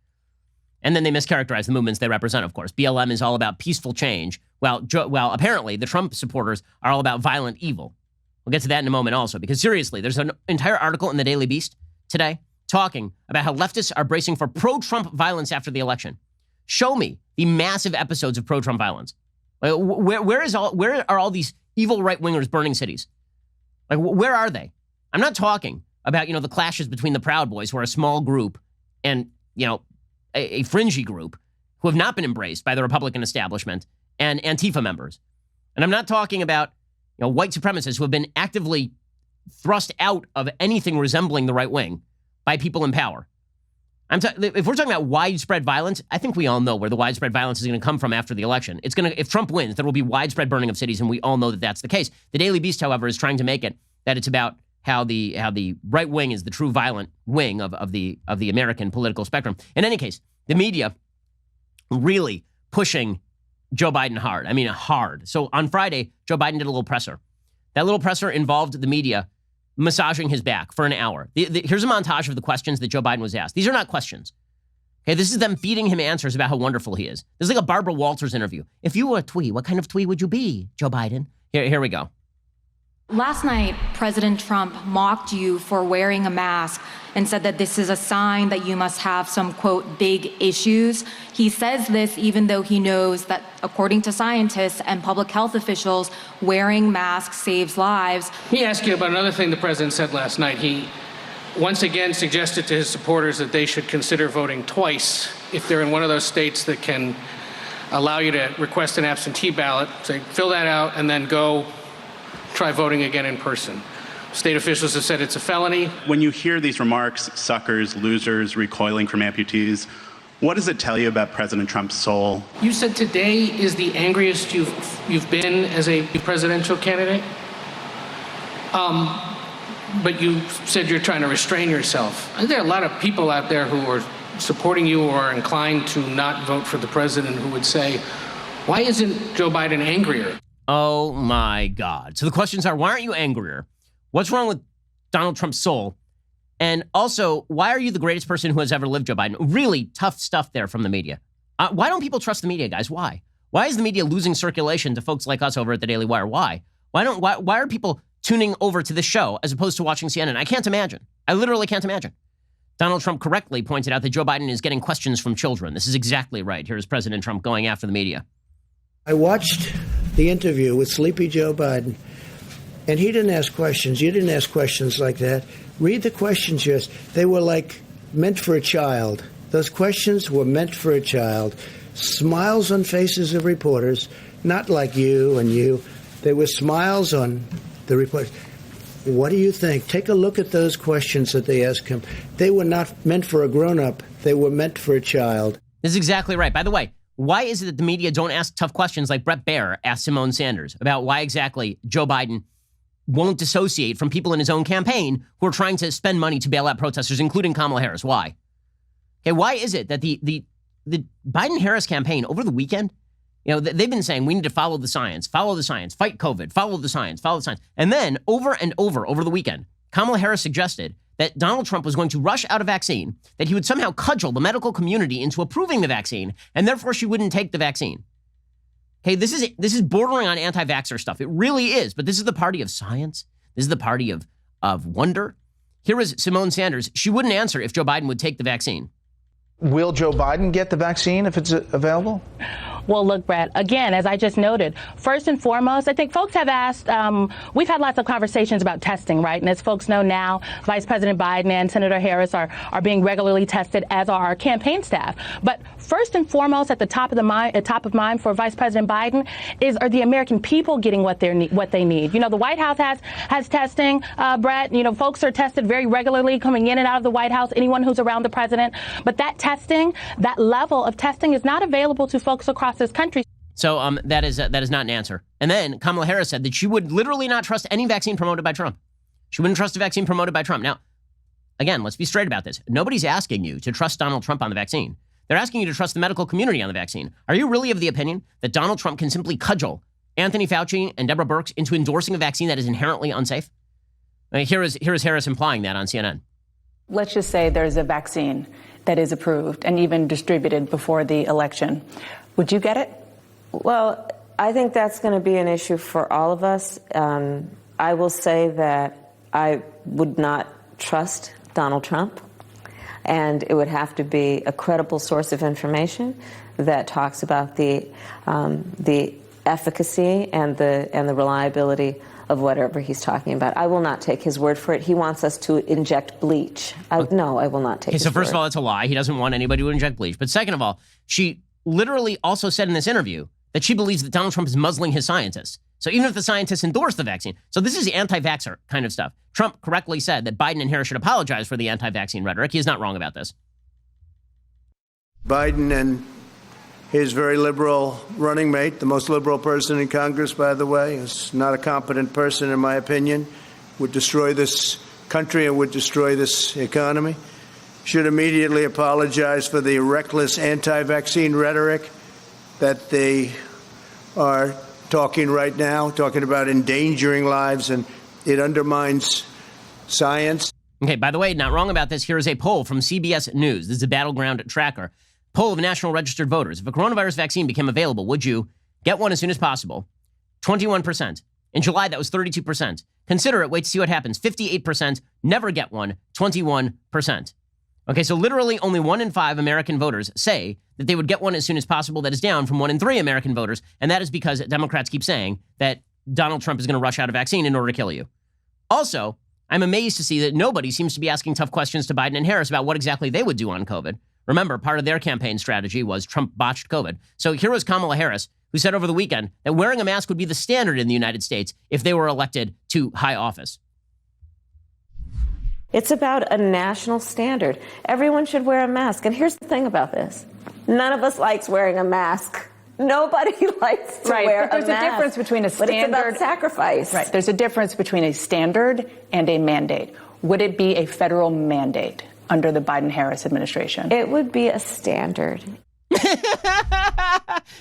And then they mischaracterize the movements they represent, of course. BLM is all about peaceful change, while apparently the Trump supporters are all about violent evil. We'll get to that in a moment also, because seriously, there's an entire article in the Daily Beast today talking about how leftists are bracing for pro-Trump violence after the election. Show me the massive episodes of pro-Trump violence. Like, where are all these evil right-wingers burning cities? Like, where are they? I'm not talking about, the clashes between the Proud Boys, who are a small group, and, a fringy group who have not been embraced by the Republican establishment, and Antifa members. And I'm not talking about, white supremacists who have been actively thrust out of anything resembling the right wing by people in power. If we're talking about widespread violence, I think we all know where the widespread violence is going to come from after the election. If Trump wins, there will be widespread burning of cities, and we all know that that's the case. The Daily Beast, however, is trying to make it that it's about how the right wing is the true violent wing of the American political spectrum. In any case, the media really pushing Joe Biden hard. I mean, hard. So on Friday, Joe Biden did a little presser. That little presser involved the media massaging his back for an hour. Here's a montage of the questions that Joe Biden was asked. These are not questions. Okay, this is them feeding him answers about how wonderful he is. This is like a Barbara Walters interview. If you were a twee, what kind of twee would you be, Joe Biden? Here we go. Last night, President Trump mocked you for wearing a mask and said that this is a sign that you must have some, quote, big issues. He says this even though he knows that, according to scientists and public health officials, wearing masks saves lives. Let me ask you about another thing the president said last night. He once again suggested to his supporters that they should consider voting twice if they're in one of those states that can allow you to request an absentee ballot. Say, fill that out and then go try voting again in person. State officials have said it's a felony. When you hear these remarks, suckers, losers, recoiling from amputees, what does it tell you about President Trump's soul? You said today is the angriest you've been as a presidential candidate. But you said you're trying to restrain yourself. There are a lot of people out there who are supporting you or are inclined to not vote for the president who would say, why isn't Joe Biden angrier? Oh my God. So the questions are, why aren't you angrier? What's wrong with Donald Trump's soul? And also, why are you the greatest person who has ever lived, Joe Biden? Really tough stuff there from the media. Why don't people trust the media, guys? Why? Why is the media losing circulation to folks like us over at the Daily Wire? Why? Why are people tuning over to this show as opposed to watching CNN? I can't imagine. I literally can't imagine. Donald Trump correctly pointed out that Joe Biden is getting questions from children. This is exactly right. Here's President Trump going after the media. I watched the interview with Sleepy Joe Biden, and he didn't ask questions. You didn't ask questions like that. Read the questions, yes. They were like meant for a child. Those questions were meant for a child. Smiles on faces of reporters, not like you and you. They were smiles on the reporters. What do you think? Take a look at those questions that they asked him. They were not meant for a grown-up. They were meant for a child. This is exactly right. By the way, why is it that the media don't ask tough questions like Bret Baier asked Simone Sanders about why exactly Joe Biden won't dissociate from people in his own campaign who are trying to spend money to bail out protesters, including Kamala Harris? Why? Okay, why is it that the Biden-Harris campaign over the weekend, they've been saying we need to follow the science, fight COVID, follow the science. And then over and over the weekend, Kamala Harris suggested that Donald Trump was going to rush out a vaccine, that he would somehow cudgel the medical community into approving the vaccine, and therefore she wouldn't take the vaccine. Okay, this is bordering on anti-vaxxer stuff. It really is, but this is the party of science. This is the party of wonder. Here is Simone Sanders. She wouldn't answer if Joe Biden would take the vaccine. Will Joe Biden get the vaccine if it's available? Well, look, Brett, again, as I just noted, first and foremost, I think folks have asked, we've had lots of conversations about testing, right? And as folks know now, Vice President Biden and Senator Harris are being regularly tested, as are our campaign staff. But first and foremost, at the top of mind for Vice President Biden are the American people getting what they need. The White House has testing, Brett. Folks are tested very regularly coming in and out of the White House, anyone who's around the president. But that testing, that level of testing is not available to folks across this country. So that is not an answer. And then Kamala Harris said that she would literally not trust any vaccine promoted by Trump. She wouldn't trust a vaccine promoted by Trump. Now, again, let's be straight about this. Nobody's asking you to trust Donald Trump on the vaccine. They're asking you to trust the medical community on the vaccine. Are you really of the opinion that Donald Trump can simply cudgel Anthony Fauci and Deborah Birx into endorsing a vaccine that is inherently unsafe? Here is Harris implying that on CNN. Let's just say there's a vaccine that is approved and even distributed before the election. Would you get it? Well, I think that's going to be an issue for all of us. I will say that I would not trust Donald Trump, and it would have to be a credible source of information that talks about the efficacy and the reliability of whatever he's talking about. I will not take his word for it. He wants us to inject bleach. No, I will not take his word. So first of all, it's a lie. He doesn't want anybody to inject bleach. But second of all, she literally also said in this interview that she believes that Donald Trump is muzzling his scientists. So even if the scientists endorse the vaccine, so this is anti-vaxxer kind of stuff. Trump correctly said that Biden and Harris should apologize for the anti-vaccine rhetoric. He is not wrong about this. Biden and his very liberal running mate, the most liberal person in Congress, by the way, is not a competent person, in my opinion, would destroy this country and would destroy this economy, should immediately apologize for the reckless anti-vaccine rhetoric that they are talking right now, talking about endangering lives, and it undermines science. Okay, by the way, not wrong about this. Here is a poll from CBS News. This is a battleground tracker. Poll of national registered voters. If a coronavirus vaccine became available, would you get one as soon as possible? 21%. In July, that was 32%. Consider it. Wait to see what happens. 58%. Never get one. 21%. Okay, so literally only 1 in 5 American voters say that they would get one as soon as possible. That is down from 1 in 3 American voters. And that is because Democrats keep saying that Donald Trump is going to rush out a vaccine in order to kill you. Also, I'm amazed to see that nobody seems to be asking tough questions to Biden and Harris about what exactly they would do on COVID. Remember, part of their campaign strategy was Trump botched COVID. So here was Kamala Harris, who said over the weekend that wearing a mask would be the standard in the United States if they were elected to high office. It's about a national standard. Everyone should wear a mask. And here's the thing about this. None of us likes wearing a mask. Nobody likes to wear a mask. But there's a difference between a standard. But it's about sacrifice. Right. There's a difference between a standard and a mandate. Would it be a federal mandate under the Biden-Harris administration? It would be a standard.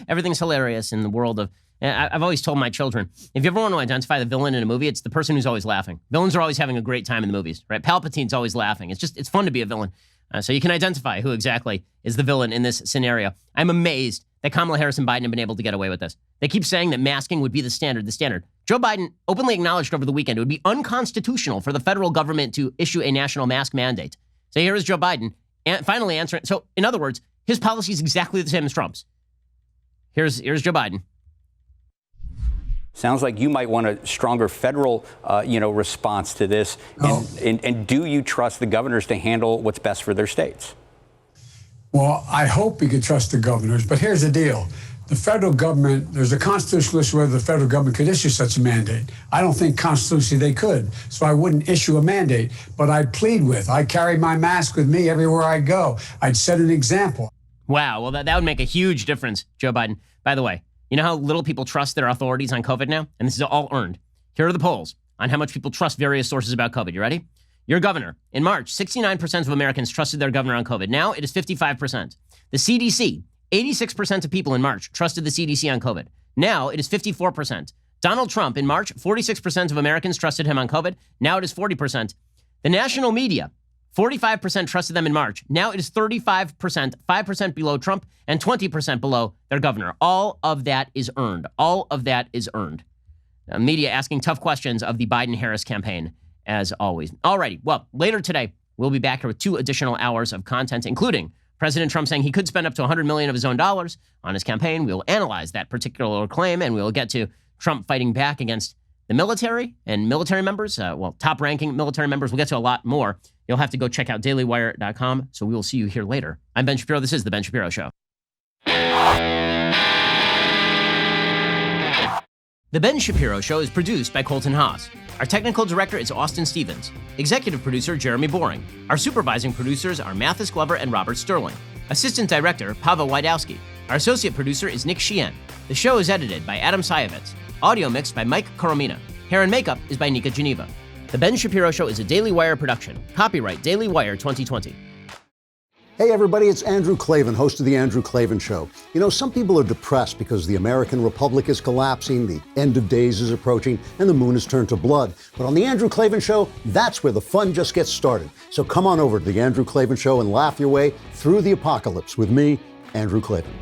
Everything's hilarious in the world of... I've always told my children, if you ever want to identify the villain in a movie, it's the person who's always laughing. Villains are always having a great time in the movies, right? Palpatine's always laughing. It's fun to be a villain. So you can identify who exactly is the villain in this scenario. I'm amazed that Kamala Harris and Biden have been able to get away with this. They keep saying that masking would be the standard. Joe Biden openly acknowledged over the weekend it would be unconstitutional for the federal government to issue a national mask mandate. So here is Joe Biden finally answering. So in other words, his policy is exactly the same as Trump's. Here's Joe Biden. Sounds like you might want a stronger federal, response to this. No. And do you trust the governors to handle what's best for their states? Well, I hope we could trust the governors, but here's the deal. The federal government, there's a constitutional issue whether the federal government could issue such a mandate. I don't think constitutionally they could, so I wouldn't issue a mandate. But I'd plead I carry my mask with me everywhere I go. I'd set an example. Wow, well, that would make a huge difference, Joe Biden. By the way, you know how little people trust their authorities on COVID now? And this is all earned. Here are the polls on how much people trust various sources about COVID. You ready? Your governor. In March, 69% of Americans trusted their governor on COVID. Now it is 55%. The CDC, 86% of people in March trusted the CDC on COVID. Now it is 54%. Donald Trump, in March, 46% of Americans trusted him on COVID. Now it is 40%. The national media, 45% trusted them in March. Now it is 35%, 5% below Trump and 20% below their governor. All of that is earned. All of that is earned. Media asking tough questions of the Biden-Harris campaign, as always. Alrighty, well, later today, we'll be back here with 2 additional hours of content, including President Trump saying he could spend up to $100 million of his own dollars on his campaign. We'll analyze that particular claim, and we'll get to Trump fighting back against the military and military members, top-ranking military members. We'll get to a lot more. You'll have to go check out dailywire.com, so we will see you here later. I'm Ben Shapiro. This is The Ben Shapiro Show. The Ben Shapiro Show is produced by Colton Haas. Our technical director is Austin Stevens. Executive producer, Jeremy Boring. Our supervising producers are Mathis Glover and Robert Sterling. Assistant director, Pavel Wydowski. Our associate producer is Nick Sheehan. The show is edited by Adam Sayevitz. Audio mixed by Mike Coromina. Hair and makeup is by Nika Geneva. The Ben Shapiro Show is a Daily Wire production. Copyright Daily Wire 2020. Hey everybody, it's Andrew Klavan, host of The Andrew Klavan Show. You know, some people are depressed because the American Republic is collapsing, the end of days is approaching, and the moon has turned to blood. But on The Andrew Klavan Show, that's where the fun just gets started. So come on over to The Andrew Klavan Show and laugh your way through the apocalypse with me, Andrew Klavan.